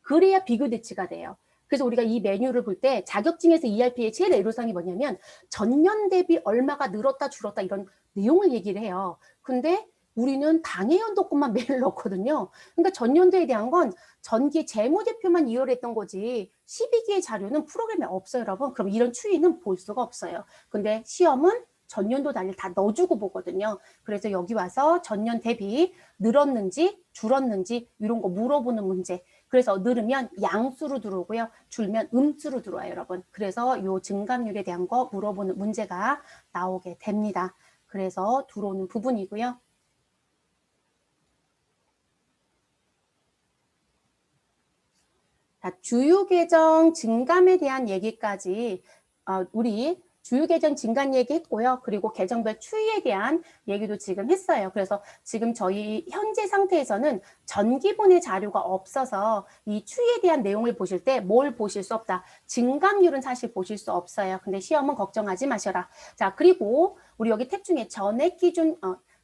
그래야 비교 대치가 돼요. 그래서 우리가 이 메뉴를 볼 때 자격증에서 ERP의 제일 애로사항이 뭐냐면 전년 대비 얼마가 늘었다 줄었다 이런 내용을 얘기를 해요. 근데 우리는 당해연도권만 매일 넣거든요. 그러니까 전년도에 대한 건 전기 재무제표만 이월했던 거지 12기의 자료는 프로그램에 없어요, 여러분. 그럼 이런 추이는 볼 수가 없어요. 근데 시험은 전년도 단위를 다 넣어주고 보거든요. 그래서 여기 와서 전년 대비 늘었는지 줄었는지 이런 거 물어보는 문제. 그래서 늘으면 양수로 들어오고요. 줄면 음수로 들어와요, 여러분. 그래서 요 증감률에 대한 거 물어보는 문제가 나오게 됩니다. 그래서 들어오는 부분이고요. 자, 주요 계정 증감에 대한 얘기까지 우리 주요 계정 증감 얘기했고요. 그리고 계정별 추이에 대한 얘기도 지금 했어요. 그래서 지금 저희 현재 상태에서는 전기분의 자료가 없어서 이 추이에 대한 내용을 보실 때 뭘 보실 수 없다. 증감률은 사실 보실 수 없어요. 근데 시험은 걱정하지 마셔라. 자, 그리고 우리 여기 탭 중에 전액 기준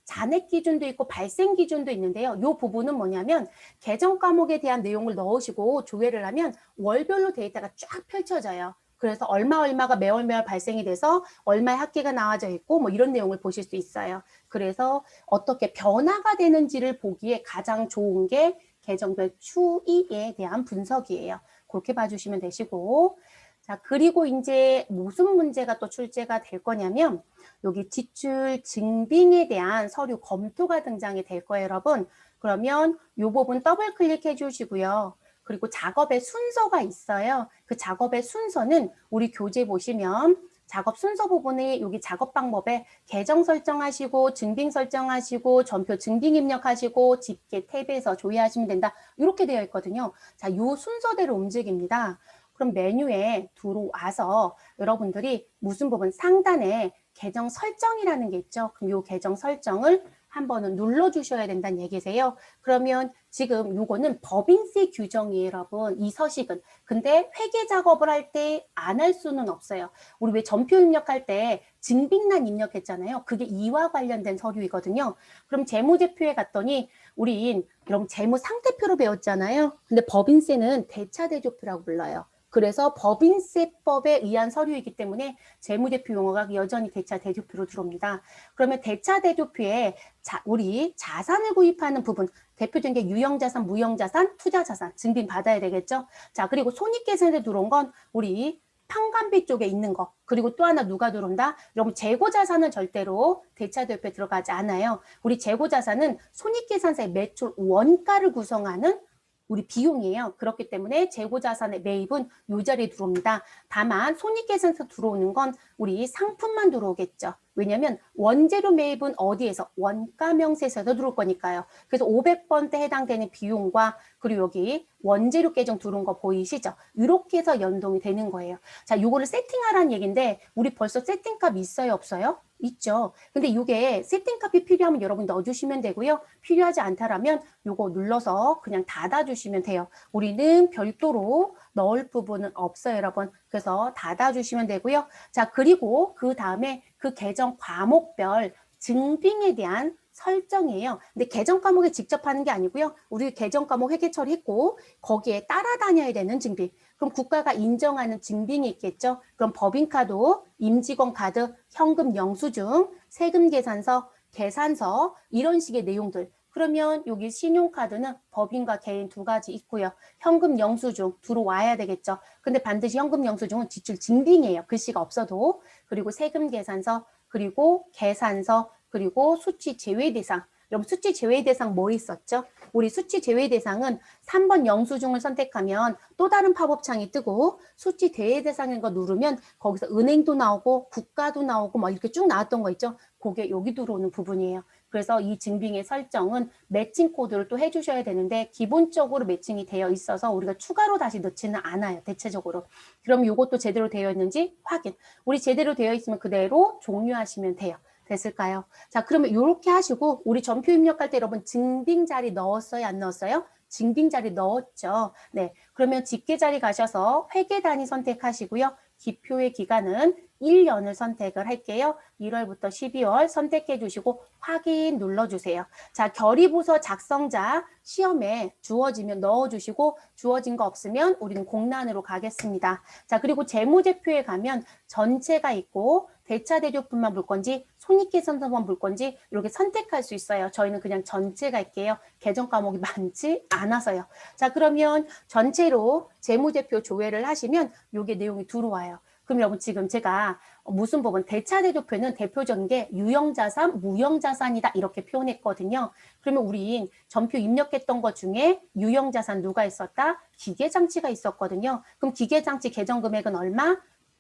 잔액 기준도 있고 발생 기준도 있는데요. 이 부분은 뭐냐면 계정 과목에 대한 내용을 넣으시고 조회를 하면 월별로 데이터가 쫙 펼쳐져요. 그래서 얼마가 매월 발생이 돼서 얼마의 학기가 나와져 있고 뭐 이런 내용을 보실 수 있어요. 그래서 어떻게 변화가 되는지를 보기에 가장 좋은 게 계정별 추이에 대한 분석이에요. 그렇게 봐주시면 되시고, 자, 그리고 이제 무슨 문제가 또 출제가 될 거냐면 여기 지출 증빙에 대한 서류 검토가 등장이 될 거예요, 여러분. 그러면 이 부분 더블 클릭해 주시고요. 그리고 작업의 순서가 있어요. 그 작업의 순서는 우리 교재 보시면 작업 순서 부분에 여기 작업 방법에 계정 설정하시고 증빙 설정하시고 전표 증빙 입력하시고 집계 탭에서 조회하시면 된다. 이렇게 되어 있거든요. 자, 이 순서대로 움직입니다. 그럼 메뉴에 들어와서 여러분들이 무슨 부분 상단에 계정 설정이라는 게 있죠. 그럼 이 계정 설정을 한 번은 눌러주셔야 된다는 얘기세요. 그러면 지금 요거는 법인세 규정이에요, 여러분. 이 서식은. 근데 회계 작업을 할 때 안 할 수는 없어요. 우리 왜 전표 입력할 때 증빙란 입력했잖아요. 그게 이와 관련된 서류이거든요. 그럼 재무제표에 갔더니 우린 이런 재무상태표로 배웠잖아요. 근데 법인세는 대차대조표라고 불러요. 그래서 법인세법에 의한 서류이기 때문에 재무제표 용어가 여전히 대차대조표로 들어옵니다. 그러면 대차대조표에 우리 자산을 구입하는 부분, 대표적인 게 유형자산, 무형자산, 투자자산 증빙 받아야 되겠죠. 자, 그리고 손익계산에 들어온 건 우리 판관비 쪽에 있는 거. 그리고 또 하나 누가 들어온다? 여러분 재고자산은 절대로 대차대표에 들어가지 않아요. 우리 재고자산은 손익계산서의 매출 원가를 구성하는 우리 비용이에요. 그렇기 때문에 재고자산의 매입은 이 자리에 들어옵니다. 다만 손익계산서 들어오는 건 우리 상품만 들어오겠죠. 왜냐하면 원재료 매입은 어디에서? 원가명세서에서 들어올 거니까요. 그래서 500번대 해당되는 비용과 그리고 여기 원재료 계정 들어온 거 보이시죠? 이렇게 해서 연동이 되는 거예요. 자, 요거를 세팅하라는 얘기인데 우리 벌써 세팅값 있어요? 없어요? 있죠. 근데 이게 세팅값이 필요하면 여러분 넣어주시면 되고요. 필요하지 않다라면 요거 눌러서 그냥 닫아주시면 돼요. 우리는 별도로 넣을 부분은 없어요, 여러분. 그래서 닫아주시면 되고요. 자, 그리고 그 다음에 그 계정 과목별 증빙에 대한 설정이에요. 근데 계정 과목에 직접 하는 게 아니고요. 우리 계정 과목 회계 처리했고 거기에 따라다녀야 되는 증빙. 그럼 국가가 인정하는 증빙이 있겠죠. 그럼 법인카드, 임직원 카드, 현금 영수증, 세금 계산서, 계산서 이런 식의 내용들. 그러면 여기 신용카드는 법인과 개인 두 가지 있고요. 현금 영수증 들어와야 되겠죠. 근데 반드시 현금 영수증은 지출 증빙이에요. 글씨가 없어도. 그리고 세금 계산서, 그리고 계산서, 그리고 수치 제외 대상. 여러분 수치 제외 대상 뭐 있었죠? 우리 수치 제외 대상은 3번 영수증을 선택하면 또 다른 팝업창이 뜨고 수치 제외 대상인 거 누르면 거기서 은행도 나오고 국가도 나오고 막 이렇게 쭉 나왔던 거 있죠? 그게 여기 들어오는 부분이에요. 그래서 이 증빙의 설정은 매칭 코드를 또 해주셔야 되는데 기본적으로 매칭이 되어 있어서 우리가 추가로 다시 넣지는 않아요. 대체적으로. 그럼 이것도 제대로 되어 있는지 확인. 우리 제대로 되어 있으면 그대로 종료하시면 돼요. 됐을까요? 자, 그러면 이렇게 하시고 우리 전표 입력할 때 여러분 증빙 자리 넣었어요? 안 넣었어요? 증빙 자리 넣었죠. 네, 그러면 집계 자리 가셔서 회계 단위 선택하시고요. 기표의 기간은 1년을 선택을 할게요. 1월부터 12월 선택해 주시고 확인 눌러주세요. 자, 결의부서 작성자 시험에 주어지면 넣어주시고 주어진 거 없으면 우리는 공란으로 가겠습니다. 자, 그리고 재무제표에 가면 전체가 있고 대차대조품만 볼 건지 손익계산서만 볼 건지 이렇게 선택할 수 있어요. 저희는 그냥 전체 갈게요. 계정 과목이 많지 않아서요. 자, 그러면 전체로 재무제표 조회를 하시면 이게 내용이 들어와요. 그럼 여러분 지금 제가 무슨 부분 대차대조표는 대표적인 게 유형자산, 무형자산이다 이렇게 표현했거든요. 그러면 우린 전표 입력했던 것 중에 유형자산 누가 있었다? 기계장치가 있었거든요. 그럼 기계장치 계정금액은 얼마?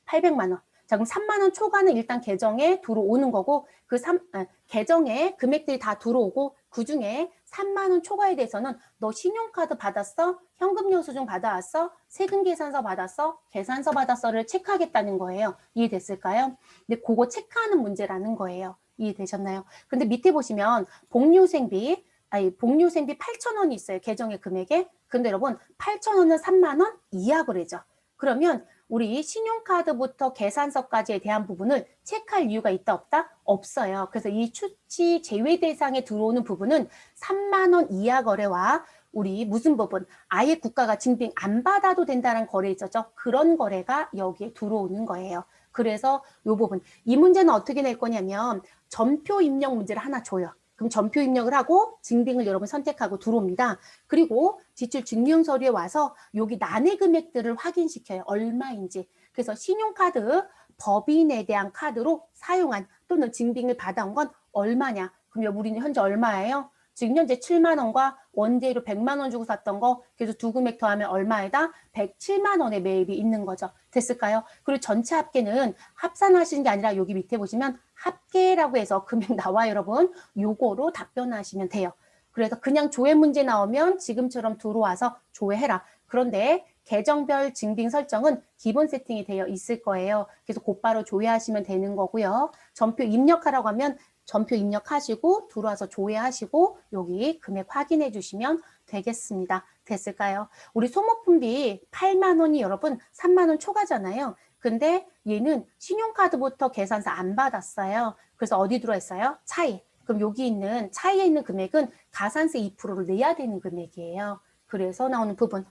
800만 원. 자, 그럼 3만 원 초과는 일단 계정에 들어오는 거고 계정에 금액들이 다 들어오고 그중에 3만 원 초과에 대해서는 너 신용카드 받았어? 현금 영수증 받아왔어? 세금 계산서 받았어? 계산서 받았어를 체크하겠다는 거예요. 이해됐을까요? 근데 그거 체크하는 문제라는 거예요. 이해되셨나요? 근데 밑에 보시면 복리후생비 8,000원이 있어요. 계정의 금액에. 근데 여러분 8,000원은 3만 원 이하 거래죠. 그러면 우리 신용카드부터 계산서까지에 대한 부분을 체크할 이유가 있다 없다? 없어요. 그래서 이 추치 제외 대상에 들어오는 부분은 3만 원 이하 거래와 우리 무슨 부분? 아예 국가가 증빙 안 받아도 된다는 거래 있었죠? 그런 거래가 여기에 들어오는 거예요. 그래서 이 부분. 이 문제는 어떻게 낼 거냐면 전표 입력 문제를 하나 줘요. 그럼 전표 입력을 하고 증빙을 여러분 선택하고 들어옵니다. 그리고 지출 증명 서류에 와서 여기 난해 금액들을 확인시켜요. 얼마인지. 그래서 신용카드 법인에 대한 카드로 사용한 또는 증빙을 받아온 건 얼마냐. 그럼 우리는 현재 얼마예요? 지금 현재 7만 원과 원재료 100만 원 주고 샀던 거 그래서 두 금액 더하면 얼마에다? 107만 원의 매입이 있는 거죠. 됐을까요? 그리고 전체 합계는 합산하시는 게 아니라 여기 밑에 보시면 합계라고 해서 금액 나와요, 여러분. 요거로 답변하시면 돼요. 그래서 그냥 조회 문제 나오면 지금처럼 들어와서 조회해라. 그런데 계정별 증빙 설정은 기본 세팅이 되어 있을 거예요. 그래서 곧바로 조회하시면 되는 거고요. 전표 입력하라고 하면 전표 입력하시고 들어와서 조회하시고 여기 금액 확인해 주시면 되겠습니다. 됐을까요? 우리 소모품비 8만 원이 여러분 3만 원 초과잖아요. 근데 얘는 신용카드부터 계산서 안 받았어요. 그래서 어디 들어있어요? 차이. 그럼 여기 있는 차이에 있는 금액은 가산세 2%를 내야 되는 금액이에요. 그래서 나오는 부분.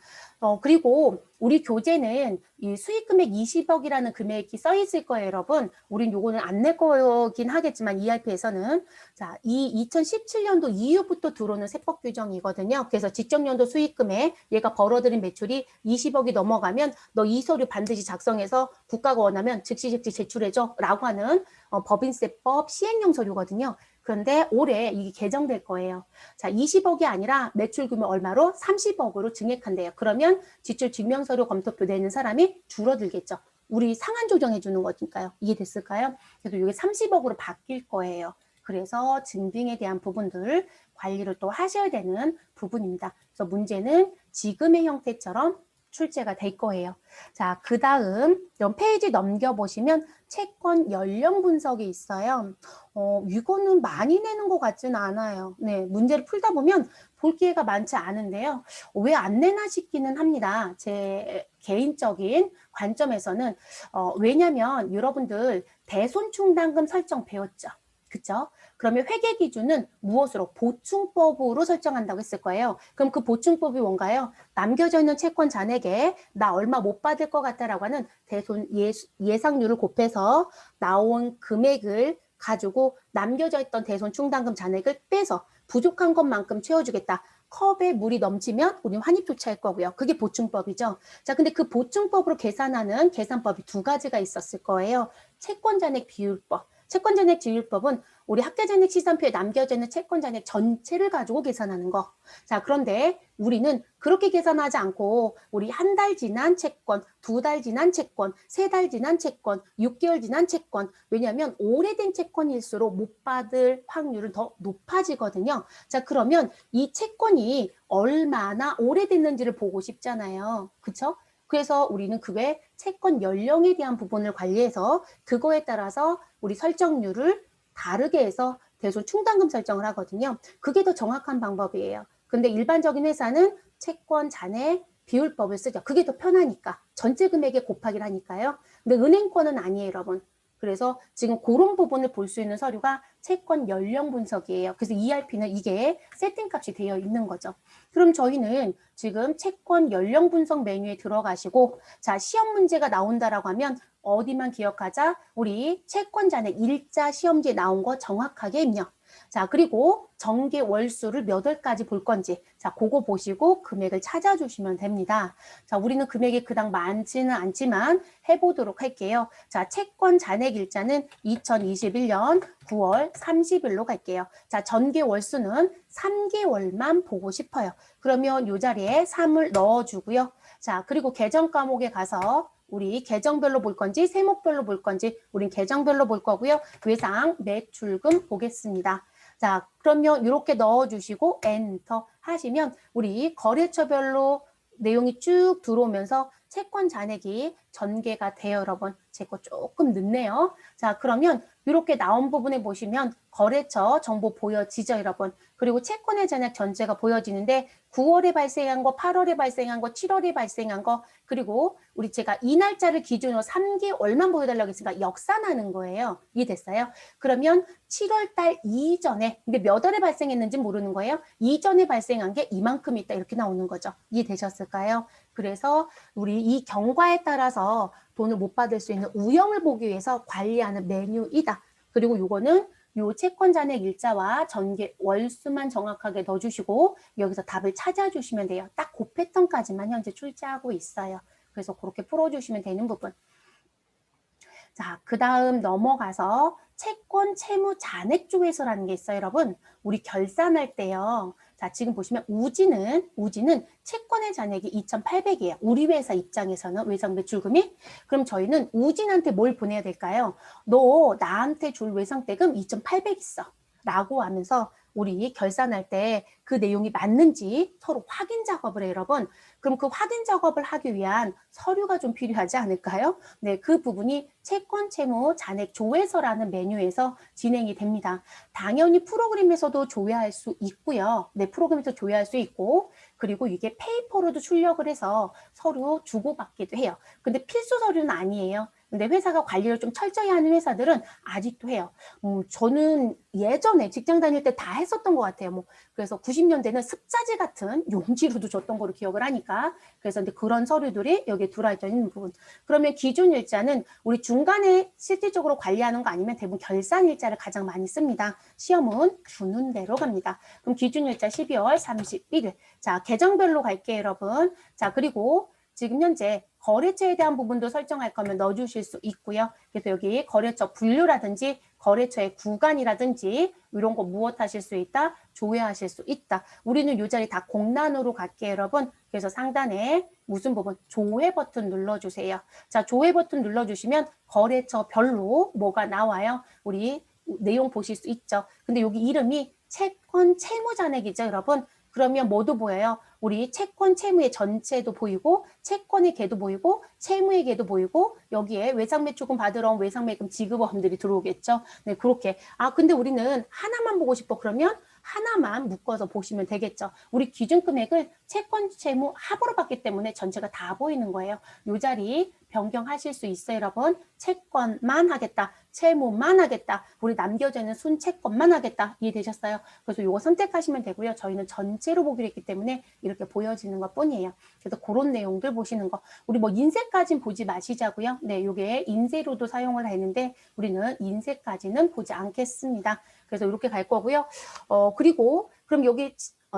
그리고 우리 교재는 이 수익금액 20억이라는 금액이 써 있을 거예요, 여러분. 우린 요거는 안 낼 거긴 하겠지만 ERP에서는 자, 이 2017년도 이후부터 들어오는 세법 규정이거든요. 그래서 직전년도 수익금액 얘가 벌어들인 매출이 20억이 넘어가면 너 이 서류 반드시 작성해서 국가가 원하면 즉시 제출해줘 라고 하는 법인세법 시행령 서류거든요. 그런데 올해 이게 개정될 거예요. 자, 20억이 아니라 매출 규모 얼마로? 30억으로 증액한대요. 그러면 지출 증명서류 검토표 내는 사람이 줄어들겠죠. 우리 상한 조정해 주는 거니까요. 이해됐을까요? 그래서 이게 30억으로 바뀔 거예요. 그래서 증빙에 대한 부분들 관리를 또 하셔야 되는 부분입니다. 그래서 문제는 지금의 형태처럼 출제가 될 거예요. 자, 그 다음 페이지 넘겨보시면 채권 연령 분석이 있어요. 이거는 많이 내는 것 같지는 않아요. 네, 문제를 풀다 보면 볼 기회가 많지 않은데요. 왜 안 내나 싶기는 합니다. 제 개인적인 관점에서는 왜냐면 여러분들 대손충당금 설정 배웠죠. 그쵸? 그러면 회계 기준은 무엇으로? 보충법으로 설정한다고 했을 거예요. 그럼 그 보충법이 뭔가요? 남겨져 있는 채권 잔액에 나 얼마 못 받을 것 같다라고 하는 대손 예상률을 곱해서 나온 금액을 가지고 남겨져 있던 대손 충당금 잔액을 빼서 부족한 것만큼 채워주겠다. 컵에 물이 넘치면 우리는 환입 조치할 거고요. 그게 보충법이죠. 자, 근데 그 보충법으로 계산하는 계산법이 두 가지가 있었을 거예요. 채권 잔액 비율법. 채권 잔액 비율법은 우리 학계 잔액 시산표에 남겨져 있는 채권 잔액 전체를 가지고 계산하는 거. 자, 그런데 우리는 그렇게 계산하지 않고 우리 한 달 지난 채권, 두 달 지난 채권, 세 달 지난 채권, 6개월 지난 채권. 왜냐하면 오래된 채권일수록 못 받을 확률은 더 높아지거든요. 자, 그러면 이 채권이 얼마나 오래됐는지를 보고 싶잖아요. 그쵸? 그래서 우리는 그게 채권 연령에 대한 부분을 관리해서 그거에 따라서 우리 설정률을 다르게 해서 대손 충당금 설정을 하거든요. 그게 더 정확한 방법이에요. 근데 일반적인 회사는 채권 잔액 비율법을 쓰죠. 그게 더 편하니까. 전체 금액에 곱하기를 하니까요. 근데 은행권은 아니에요, 여러분. 그래서 지금 그런 부분을 볼 수 있는 서류가 채권 연령 분석이에요. 그래서 ERP는 이게 세팅값이 되어 있는 거죠. 그럼 저희는 지금 채권 연령 분석 메뉴에 들어가시고 자, 시험 문제가 나온다라고 하면 어디만 기억하자? 우리 채권 잔액 일자 시험지에 나온 거 정확하게 입력. 자, 그리고 정계 월수를 몇 월까지 볼 건지 자, 그거 보시고 금액을 찾아주시면 됩니다. 자, 우리는 금액이 그닥 많지는 않지만 해보도록 할게요. 자, 채권 잔액 일자는 2021년 9월 30일로 갈게요. 자, 전계 월수는 3개월만 보고 싶어요. 그러면 이 자리에 3을 넣어주고요. 자, 그리고 계정 과목에 가서 우리 계정별로 볼 건지 세목별로 볼 건지 우린 계정별로 볼 거고요. 외상 매출금 보겠습니다. 자, 그러면 이렇게 넣어주시고 엔터 하시면 우리 거래처별로 내용이 쭉 들어오면서 채권 잔액이 전개가 돼요, 여러분. 제 거 조금 늦네요. 자, 그러면 이렇게 나온 부분에 보시면 거래처 정보 보여지죠, 여러분. 그리고 채권의 잔액 전체가 보여지는데 9월에 발생한 거, 8월에 발생한 거, 7월에 발생한 거, 그리고 우리 제가 이 날짜를 기준으로 3개월만 보여달라고 했으니까 역산하는 거예요. 이해됐어요? 그러면 7월 달 이전에, 근데 몇 월에 발생했는지 모르는 거예요. 이전에 발생한 게 이만큼 있다 이렇게 나오는 거죠. 이해되셨을까요? 그래서 우리 이 경과에 따라서 돈을 못 받을 수 있는 우영을 보기 위해서 관리하는 메뉴이다. 그리고 요거는 요 채권 잔액 일자와 전개 월수만 정확하게 넣어주시고 여기서 답을 찾아주시면 돼요. 딱 그 패턴까지만 현재 출제하고 있어요. 그래서 그렇게 풀어주시면 되는 부분. 자, 그 다음 넘어가서 채권 채무 잔액 조회서라는 게 있어요, 여러분. 우리 결산할 때요. 자, 지금 보시면 우지는 채권의 잔액이 2,800이에요. 우리 회사 입장에서는 외상 매출금이. 그럼 저희는 우진한테 뭘 보내야 될까요? 너 나한테 줄 외상대금 2,800 있어. 라고 하면서 우리 결산할 때 그 내용이 맞는지 서로 확인 작업을 해요, 여러분. 그럼 그 확인 작업을 하기 위한 서류가 좀 필요하지 않을까요? 네, 그 부분이 채권 채무 잔액 조회서라는 메뉴에서 진행이 됩니다. 당연히 프로그램에서도 조회할 수 있고요. 네, 프로그램에서 조회할 수 있고, 그리고 이게 페이퍼로도 출력을 해서 서로 주고받기도 해요. 근데 필수 서류는 아니에요. 근데 회사가 관리를 좀 철저히 하는 회사들은 아직도 해요. 저는 예전에 직장 다닐 때 다 했었던 것 같아요. 그래서 90년대는 습자지 같은 용지로도 줬던 거로 기억을 하니까. 그래서 근데 그런 서류들이 여기에 들어있 있는 부분. 그러면 기준 일자는 우리 중간에 실질적으로 관리하는 거 아니면 대부분 결산 일자를 가장 많이 씁니다. 시험은 주는 대로 갑니다. 그럼 기준 일자 12월 31일. 자, 계정별로 갈게요, 여러분. 자, 그리고 지금 현재 거래처에 대한 부분도 설정할 거면 넣어주실 수 있고요. 그래서 여기 거래처 분류라든지 거래처의 구간이라든지 이런 거 무엇 하실 수 있다? 조회하실 수 있다. 우리는 이 자리 다 공란으로 갈게요, 여러분. 그래서 상단에 무슨 부분? 조회 버튼 눌러주세요. 자, 조회 버튼 눌러주시면 거래처별로 뭐가 나와요? 우리 내용 보실 수 있죠. 근데 여기 이름이 채권 채무잔액이죠, 여러분. 그러면 뭐도 보여요? 우리 채권 채무의 전체도 보이고 채권의 개도 보이고 채무의 개도 보이고 여기에 외상매출금 받으러 온 외상매금 지급원들이 들어오겠죠. 네, 그렇게. 아, 근데 우리는 하나만 보고 싶어. 그러면 하나만 묶어서 보시면 되겠죠. 우리 기준 금액을 채권 채무 합으로 받기 때문에 전체가 다 보이는 거예요. 이 자리 변경하실 수 있어요, 여러분. 채권만 하겠다. 채무만 하겠다. 우리 남겨져 있는 순채권만 하겠다. 이해되셨어요? 그래서 이거 선택하시면 되고요. 저희는 전체로 보기로 했기 때문에 이렇게 보여지는 것 뿐이에요. 그래서 그런 내용들 보시는 거. 우리 뭐 인쇄까지는 보지 마시자고요. 네, 이게 인쇄로도 사용을 했는데 우리는 인쇄까지는 보지 않겠습니다. 그래서 이렇게 갈 거고요. 그리고 그럼 여기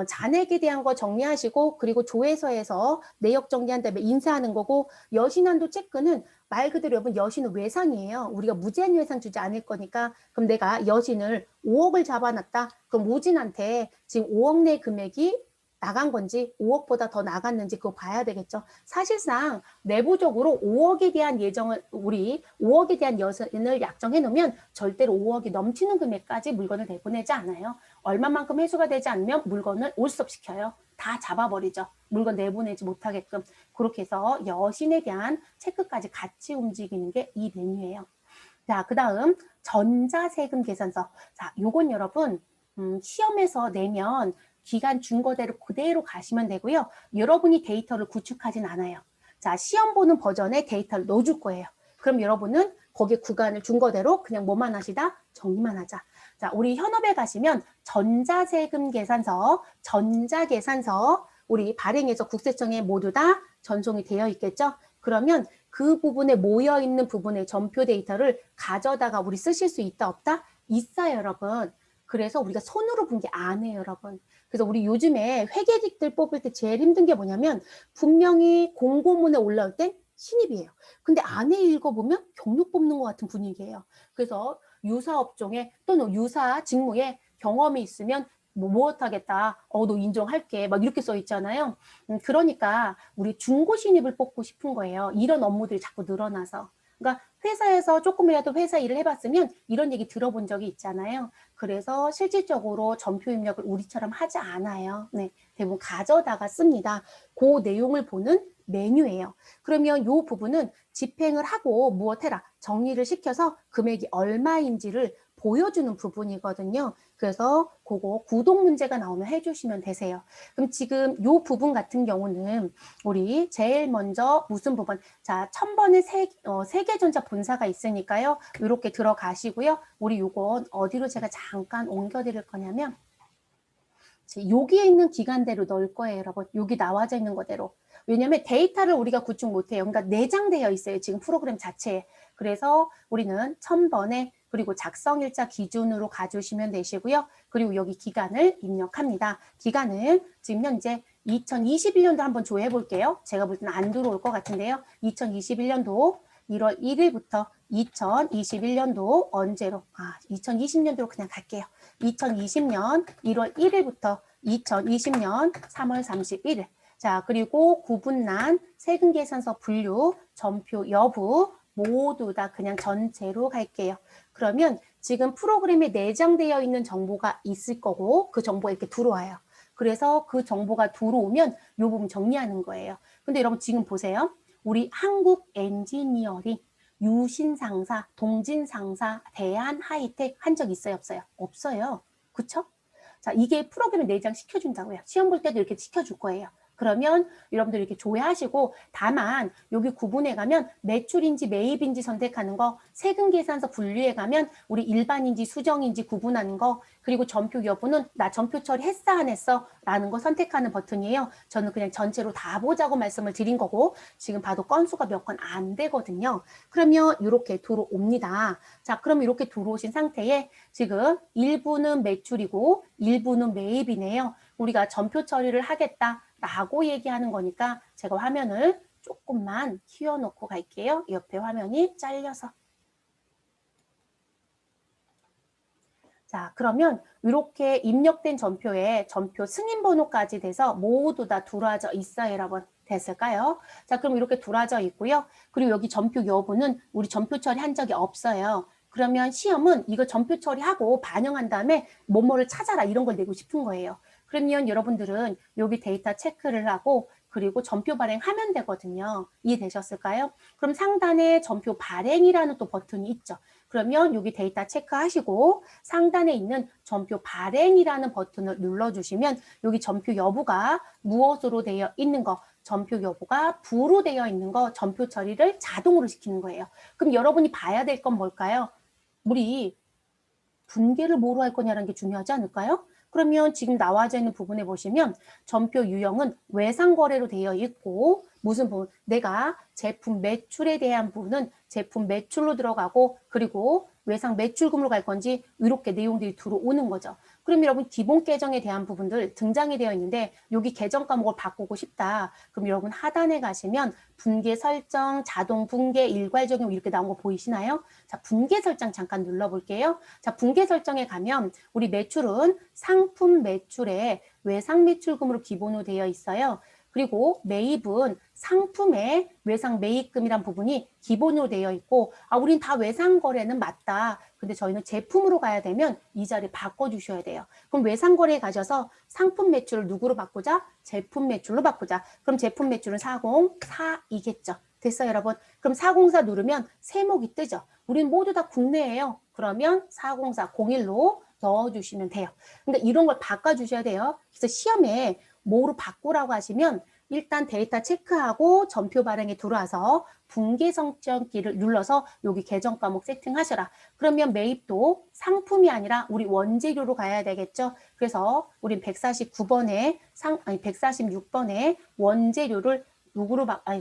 잔액에 대한 거 정리하시고 그리고 조회서에서 내역 정리한 다음에 인쇄하는 거고 여신한도 체크는 말 그대로 여러분 여신은 외상이에요. 우리가 무제한 외상 주지 않을 거니까 그럼 내가 여신을 5억을 잡아놨다. 그럼 오진한테 지금 5억 내 금액이 나간 건지 5억보다 더 나갔는지 그거 봐야 되겠죠. 사실상 내부적으로 5억에 대한 예정을 우리 5억에 대한 여신을 약정해 놓으면 절대로 5억이 넘치는 금액까지 물건을 내보내지 않아요. 얼마만큼 회수가 되지 않으면 물건을 올스톱시켜요. 다 잡아버리죠. 물건 내보내지 못하게끔. 그렇게 해서 여신에 대한 체크까지 같이 움직이는 게 이 메뉴예요. 자, 그 다음 전자세금 계산서. 자, 요건 여러분 시험에서 내면 기간 준거대로 그대로 가시면 되고요. 여러분이 데이터를 구축하진 않아요. 자, 시험 보는 버전에 데이터를 넣어줄 거예요. 그럼 여러분은 거기에 구간을 준거대로 그냥 뭐만 하시다? 정리만 하자. 자, 우리 현업에 가시면 전자세금 계산서, 전자계산서 우리 발행해서 국세청에 모두 다 전송이 되어 있겠죠? 그러면 그 부분에 모여있는 부분의 전표 데이터를 가져다가 우리 쓰실 수 있다 없다? 있어요, 여러분. 그래서 우리가 손으로 본 게 아니에요, 여러분. 그래서 우리 요즘에 회계직들 뽑을 때 제일 힘든 게 뭐냐면 분명히 공고문에 올라올 땐 신입이에요. 근데 안에 읽어보면 경력 뽑는 것 같은 분위기예요. 그래서 유사 업종에 또는 유사 직무에 경험이 있으면 뭐 무엇하겠다. 너 인정할게. 막 이렇게 써 있잖아요. 그러니까 우리 중고 신입을 뽑고 싶은 거예요. 이런 업무들이 자꾸 늘어나서. 그러니까 회사에서 조금이라도 회사 일을 해봤으면 이런 얘기 들어본 적이 있잖아요. 그래서 실질적으로 전표 입력을 우리처럼 하지 않아요. 네, 대부분 가져다가 씁니다. 그 내용을 보는 메뉴예요. 그러면 이 부분은 집행을 하고 무엇해라 정리를 시켜서 금액이 얼마인지를 보여주는 부분이거든요. 그래서 그거 구독 문제가 나오면 해주시면 되세요. 그럼 지금 이 부분 같은 경우는 우리 제일 먼저 무슨 부분? 자, 1000번의 세계전자 본사가 있으니까요. 이렇게 들어가시고요. 우리 요건 어디로 제가 잠깐 옮겨드릴 거냐면 여기에 있는 기간대로 넣을 거예요, 여러분. 여기 나와져 있는 거대로. 왜냐면 데이터를 우리가 구축 못해요. 그러니까 내장되어 있어요, 지금 프로그램 자체에. 그래서 우리는 1000번에 그리고 작성일자 기준으로 가주시면 되시고요. 그리고 여기 기간을 입력합니다. 기간은 지금 현재 2021년도 한번 조회해 볼게요. 제가 볼 때는 안 들어올 것 같은데요. 2021년도 1월 1일부터 2021년도 언제로? 2020년도로 그냥 갈게요. 2020년 1월 1일부터 2020년 3월 31일. 자, 그리고 구분란, 세금계산서 분류, 전표 여부 모두 다 그냥 전체로 갈게요. 그러면 지금 프로그램에 내장되어 있는 정보가 있을 거고 그 정보가 이렇게 들어와요. 그래서 그 정보가 들어오면 이 부분 정리하는 거예요. 근데 여러분 지금 보세요. 우리 한국 엔지니어링, 유신상사, 동진상사, 대한하이텍 한 적 있어요? 없어요? 없어요. 그쵸? 자, 이게 프로그램을 내장 시켜준다고요. 시험 볼 때도 이렇게 시켜줄 거예요. 그러면 여러분들 이렇게 조회하시고 다만 여기 구분해 가면 매출인지 매입인지 선택하는 거, 세금계산서 분류해 가면 우리 일반인지 수정인지 구분하는 거, 그리고 전표 여부는 나 전표 처리했어 안 했어? 라는 거 선택하는 버튼이에요. 저는 그냥 전체로 다 보자고 말씀을 드린 거고 지금 봐도 건수가 몇 건 안 되거든요. 그러면 이렇게 들어옵니다. 자, 그럼 이렇게 들어오신 상태에 지금 일부는 매출이고 일부는 매입이네요. 우리가 전표 처리를 하겠다라고 얘기하는 거니까 제가 화면을 조금만 키워놓고 갈게요. 옆에 화면이 잘려서. 자, 그러면 이렇게 입력된 전표에 전표 승인 번호까지 돼서 모두 다 들어와져 있어요, 여러분. 됐을까요? 자, 그럼 이렇게 들어와져 있고요. 그리고 여기 전표 여부는 우리 전표 처리한 적이 없어요. 그러면 시험은 이거 전표 처리하고 반영한 다음에 뭐뭐를 찾아라 이런 걸 내고 싶은 거예요. 그러면 여러분들은 여기 데이터 체크를 하고 그리고 전표 발행하면 되거든요. 이해되셨을까요? 그럼 상단에 전표 발행이라는 또 버튼이 있죠. 그러면 여기 데이터 체크하시고 상단에 있는 전표 발행이라는 버튼을 눌러주시면 여기 전표 여부가 무엇으로 되어 있는 거, 전표 여부가 부로 되어 있는 거 전표 처리를 자동으로 시키는 거예요. 그럼 여러분이 봐야 될 건 뭘까요? 우리 분계를 뭐로 할 거냐라는 게 중요하지 않을까요? 그러면 지금 나와져 있는 부분에 보시면 전표 유형은 외상거래로 되어 있고 무슨 부분? 내가 제품 매출에 대한 부분은 제품 매출로 들어가고 그리고 외상 매출금으로 갈 건지 이렇게 내용들이 들어오는 거죠. 그럼 여러분 기본 계정에 대한 부분들 등장이 되어 있는데 여기 계정 과목을 바꾸고 싶다. 그럼 여러분 하단에 가시면 분계 설정, 자동 분계, 일괄 적용 이렇게 나온 거 보이시나요? 자, 분계 설정 잠깐 눌러볼게요. 자, 분계 설정에 가면 우리 매출은 상품 매출에 외상 매출금으로 기본으로 되어 있어요. 그리고 매입은 상품의 외상 매입금이란 부분이 기본으로 되어 있고 우린 다 외상 거래는 맞다. 근데 저희는 제품으로 가야 되면 이 자리 바꿔주셔야 돼요. 그럼 외상 거래에 가셔서 상품 매출을 누구로 바꾸자? 제품 매출로 바꾸자. 그럼 제품 매출은 404이겠죠. 됐어요, 여러분? 그럼 404 누르면 세목이 뜨죠. 우린 모두 다 국내예요. 그러면 40401로 넣어주시면 돼요. 그러니까 이런 걸 바꿔주셔야 돼요. 그래서 시험에 뭐로 바꾸라고 하시면 일단 데이터 체크하고 전표 발행에 들어와서 분계 설정키를 눌러서 여기 계정 과목 세팅하셔라. 그러면 매입도 상품이 아니라 우리 원재료로 가야 되겠죠. 그래서 우린 149번에 146번에 원재료를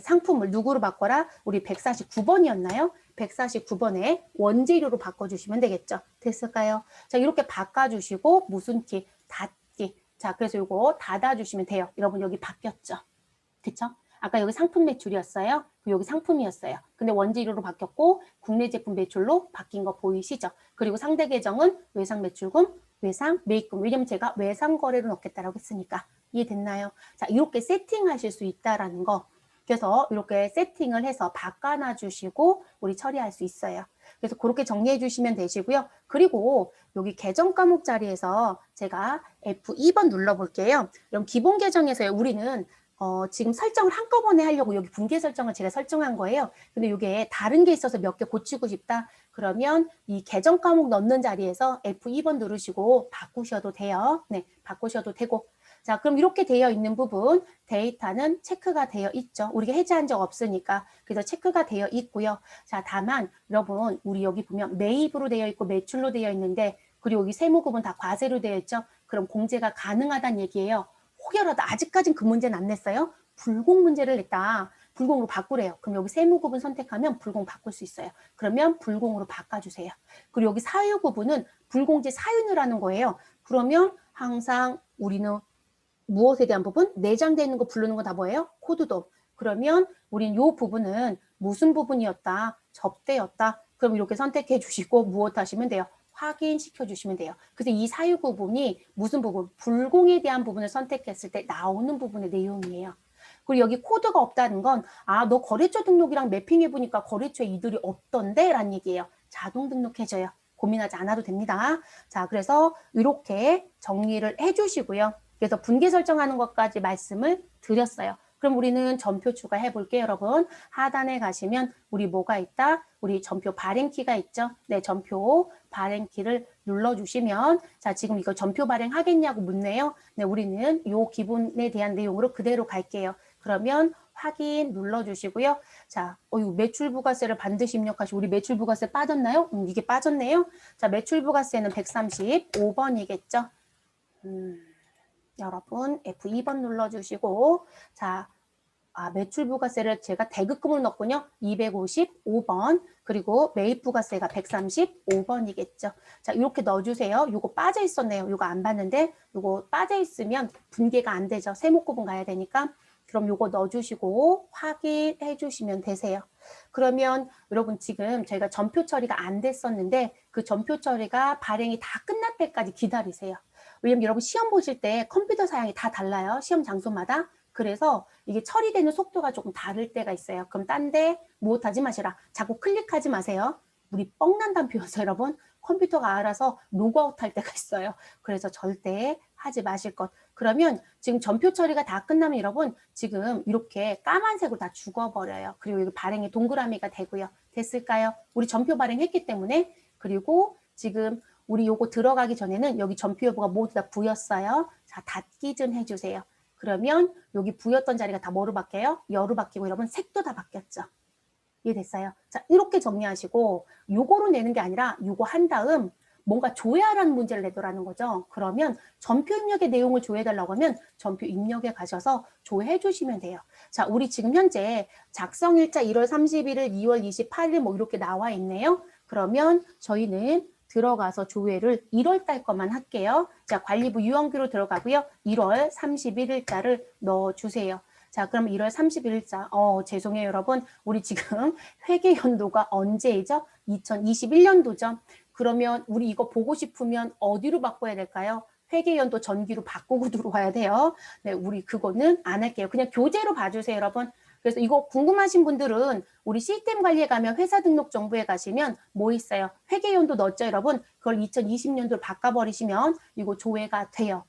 상품을 누구로 바꿔라? 우리 149번이었나요? 149번에 원재료로 바꿔주시면 되겠죠. 됐을까요? 자, 이렇게 바꿔주시고 무슨 키? 닫기. 자, 그래서 이거 닫아주시면 돼요. 여러분 여기 바뀌었죠? 그쵸? 아까 여기 상품 매출이었어요. 여기 상품이었어요. 근데 원재료로 바뀌었고 국내 제품 매출로 바뀐 거 보이시죠? 그리고 상대 계정은 외상 매출금, 외상 매입금. 왜냐면 제가 외상 거래로 넣겠다라고 했으니까. 이해됐나요? 자, 이렇게 세팅하실 수 있다라는 거. 그래서 이렇게 세팅을 해서 바꿔놔 주시고 우리 처리할 수 있어요. 그래서 그렇게 정리해 주시면 되시고요. 그리고 여기 계정 과목 자리에서 제가 F2번 눌러볼게요. 그럼 기본 계정에서 우리는 지금 설정을 한꺼번에 하려고 여기 분계 설정을 제가 설정한 거예요. 근데 이게 다른 게 있어서 몇 개 고치고 싶다. 그러면 이 계정 과목 넣는 자리에서 F2번 누르시고 바꾸셔도 돼요. 네, 바꾸셔도 되고. 자, 그럼 이렇게 되어 있는 부분 데이터는 체크가 되어 있죠. 우리가 해제한 적 없으니까. 그래서 체크가 되어 있고요. 자, 다만 여러분 우리 여기 보면 매입으로 되어 있고 매출로 되어 있는데 그리고 여기 세무급은 다 과세로 되어 있죠. 그럼 공제가 가능하다는 얘기예요. 혹여라도 아직까진 그 문제는 안 냈어요. 불공 문제를 냈다. 불공으로 바꾸래요. 그럼 여기 세무급은 선택하면 불공 바꿀 수 있어요. 그러면 불공으로 바꿔주세요. 그리고 여기 사유구분은 불공제 사유를 하는 거예요. 그러면 항상 우리는 무엇에 대한 부분? 내장되어 있는 거 부르는 거 다 뭐예요? 코드도. 그러면 우린 요 부분은 무슨 부분이었다? 접대였다. 그럼 이렇게 선택해 주시고 무엇 하시면 돼요? 확인시켜 주시면 돼요. 그래서 이 사유 부분이 무슨 부분? 불공에 대한 부분을 선택했을 때 나오는 부분의 내용이에요. 그리고 여기 코드가 없다는 건 너 거래처 등록이랑 매핑해 보니까 거래처에 이들이 없던데? 라는 얘기예요. 자동 등록해줘요. 고민하지 않아도 됩니다. 자, 그래서 이렇게 정리를 해주시고요. 그래서 분계 설정하는 것까지 말씀을 드렸어요. 그럼 우리는 전표 추가해 볼게요, 여러분. 하단에 가시면 우리 뭐가 있다? 우리 전표 발행키가 있죠. 네, 전표 발행키를 눌러주시면 자, 지금 이거 전표 발행하겠냐고 묻네요. 네, 우리는 요 기본에 대한 내용으로 그대로 갈게요. 그러면 확인 눌러주시고요. 자, 매출부가세를 반드시 입력하시고 우리 매출부가세 빠졌나요? 이게 빠졌네요. 자, 매출부가세는 135번이겠죠. 여러분 F2번 눌러주시고 자, 매출부가세를 제가 대급금을 넣었군요. 255번 그리고 매입부가세가 135번이겠죠. 자, 이렇게 넣어주세요. 요거 빠져 있었네요. 요거 안 봤는데 요거 빠져 있으면 분계가 안 되죠. 세목구분 가야 되니까. 그럼 요거 넣어주시고 확인해 주시면 되세요. 그러면 여러분 지금 저희가 전표 처리가 안 됐었는데 그 전표 처리가 발행이 다 끝날 때까지 기다리세요. 왜냐면 여러분 시험 보실 때 컴퓨터 사양이 다 달라요. 시험 장소마다. 그래서 이게 처리되는 속도가 조금 다를 때가 있어요. 그럼 딴 데 무엇하지 마시라. 자꾸 클릭하지 마세요. 우리 뻥난다는 표현에서 여러분 컴퓨터가 알아서 로그아웃 할 때가 있어요. 그래서 절대 하지 마실 것. 그러면 지금 전표 처리가 다 끝나면 여러분 지금 이렇게 까만색으로 다 죽어버려요. 그리고 여기 발행이 동그라미가 되고요. 됐을까요? 우리 전표 발행했기 때문에. 그리고 지금 우리 요거 들어가기 전에는 여기 전표 여부가 모두 다 부였어요. 자, 닫기 좀 해주세요. 그러면 여기 부였던 자리가 다 뭐로 바뀌어요? 여로 바뀌고 여러분 색도 다 바뀌었죠. 이해됐어요? 자, 이렇게 정리하시고 요거로 내는 게 아니라 요거 한 다음 뭔가 조회하라는 문제를 내더라는 거죠. 그러면 전표 입력의 내용을 조회해달라고 하면 전표 입력에 가셔서 조회해 주시면 돼요. 자, 우리 지금 현재 작성일자 1월 31일, 2월 28일 뭐 이렇게 나와 있네요. 그러면 저희는 들어가서 조회를 1월 달 것만 할게요. 자, 관리부 유언기로 들어가고요. 1월 31일자를 넣어주세요. 자, 그럼 1월 31일자. 죄송해요, 여러분. 우리 지금 회계 연도가 언제이죠? 2021년도죠. 그러면 우리 이거 보고 싶으면 어디로 바꿔야 될까요? 회계연도 전기로 바꾸고 들어와야 돼요. 네, 우리 그거는 안 할게요. 그냥 교재로 봐주세요, 여러분. 그래서 이거 궁금하신 분들은 우리 시스템 관리에 가면 회사 등록 정보에 가시면 뭐 있어요? 회계연도 넣었죠, 여러분? 그걸 2020년도로 바꿔버리시면 이거 조회가 돼요.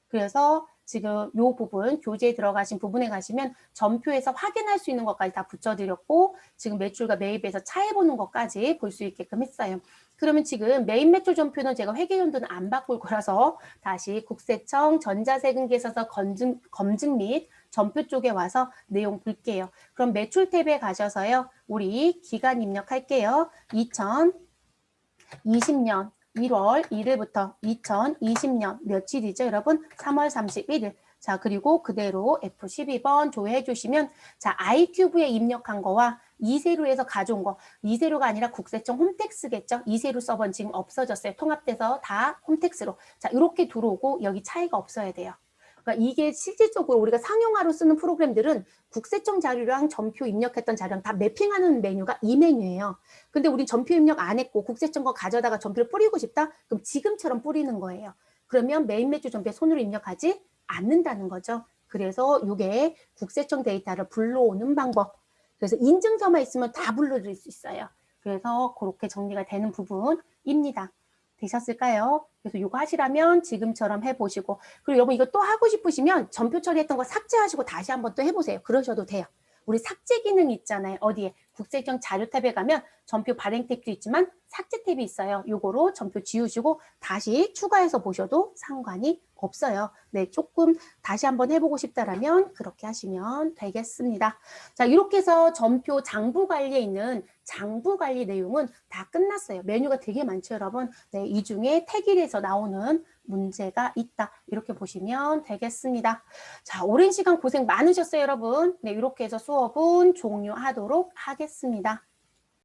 그래서 지금 요 부분, 교재에 들어가신 부분에 가시면 전표에서 확인할 수 있는 것까지 다 붙여드렸고 지금 매출과 매입에서 차이 보는 것까지 볼 수 있게끔 했어요. 그러면 지금 매입 매출 전표는 제가 회계연도는 안 바꿀 거라서 다시 국세청 전자세금계서서 검증 및 전표 쪽에 와서 내용 볼게요. 그럼 매출 탭에 가셔서요. 우리 기간 입력할게요. 2020년 1월 1일부터 2020년 며칠이죠, 여러분? 3월 31일. 자, 그리고 그대로 F12번 조회해 주시면 자, i큐브에 입력한 거와 이세로에서 가져온 거. 이세로가 아니라 국세청 홈택스겠죠? 이세로 서버는 지금 없어졌어요. 통합돼서 다 홈택스로. 자, 이렇게 들어오고 여기 차이가 없어야 돼요. 그러니까 이게 실질적으로 우리가 상용화로 쓰는 프로그램들은 국세청 자료랑 전표 입력했던 자료랑 다 매핑하는 메뉴가 이 메뉴예요. 근데 우리 전표 입력 안 했고 국세청 거 가져다가 전표를 뿌리고 싶다? 그럼 지금처럼 뿌리는 거예요. 그러면 매입 매출 전표에 손으로 입력하지 않는다는 거죠. 그래서 이게 국세청 데이터를 불러오는 방법. 그래서 인증서만 있으면 다 불러드릴 수 있어요. 그래서 그렇게 정리가 되는 부분입니다. 되셨을까요? 그래서 이거 하시라면 지금처럼 해보시고, 그리고 여러분 이거 또 하고 싶으시면 전표 처리했던 거 삭제하시고 다시 한번 또 해보세요. 그러셔도 돼요. 우리 삭제 기능 있잖아요. 어디에? 국세청 자료 탭에 가면 전표 발행 탭도 있지만 삭제 탭이 있어요. 요거로 전표 지우시고 다시 추가해서 보셔도 상관이 없어요. 네, 조금 다시 한번 해보고 싶다라면 그렇게 하시면 되겠습니다. 자, 이렇게 해서 전표 장부 관리에 있는 장부 관리 내용은 다 끝났어요. 메뉴가 되게 많죠, 여러분. 네, 이 중에 택일에서 나오는 문제가 있다. 이렇게 보시면 되겠습니다. 자, 오랜 시간 고생 많으셨어요, 여러분. 네, 이렇게 해서 수업은 종료하도록 하겠습니다.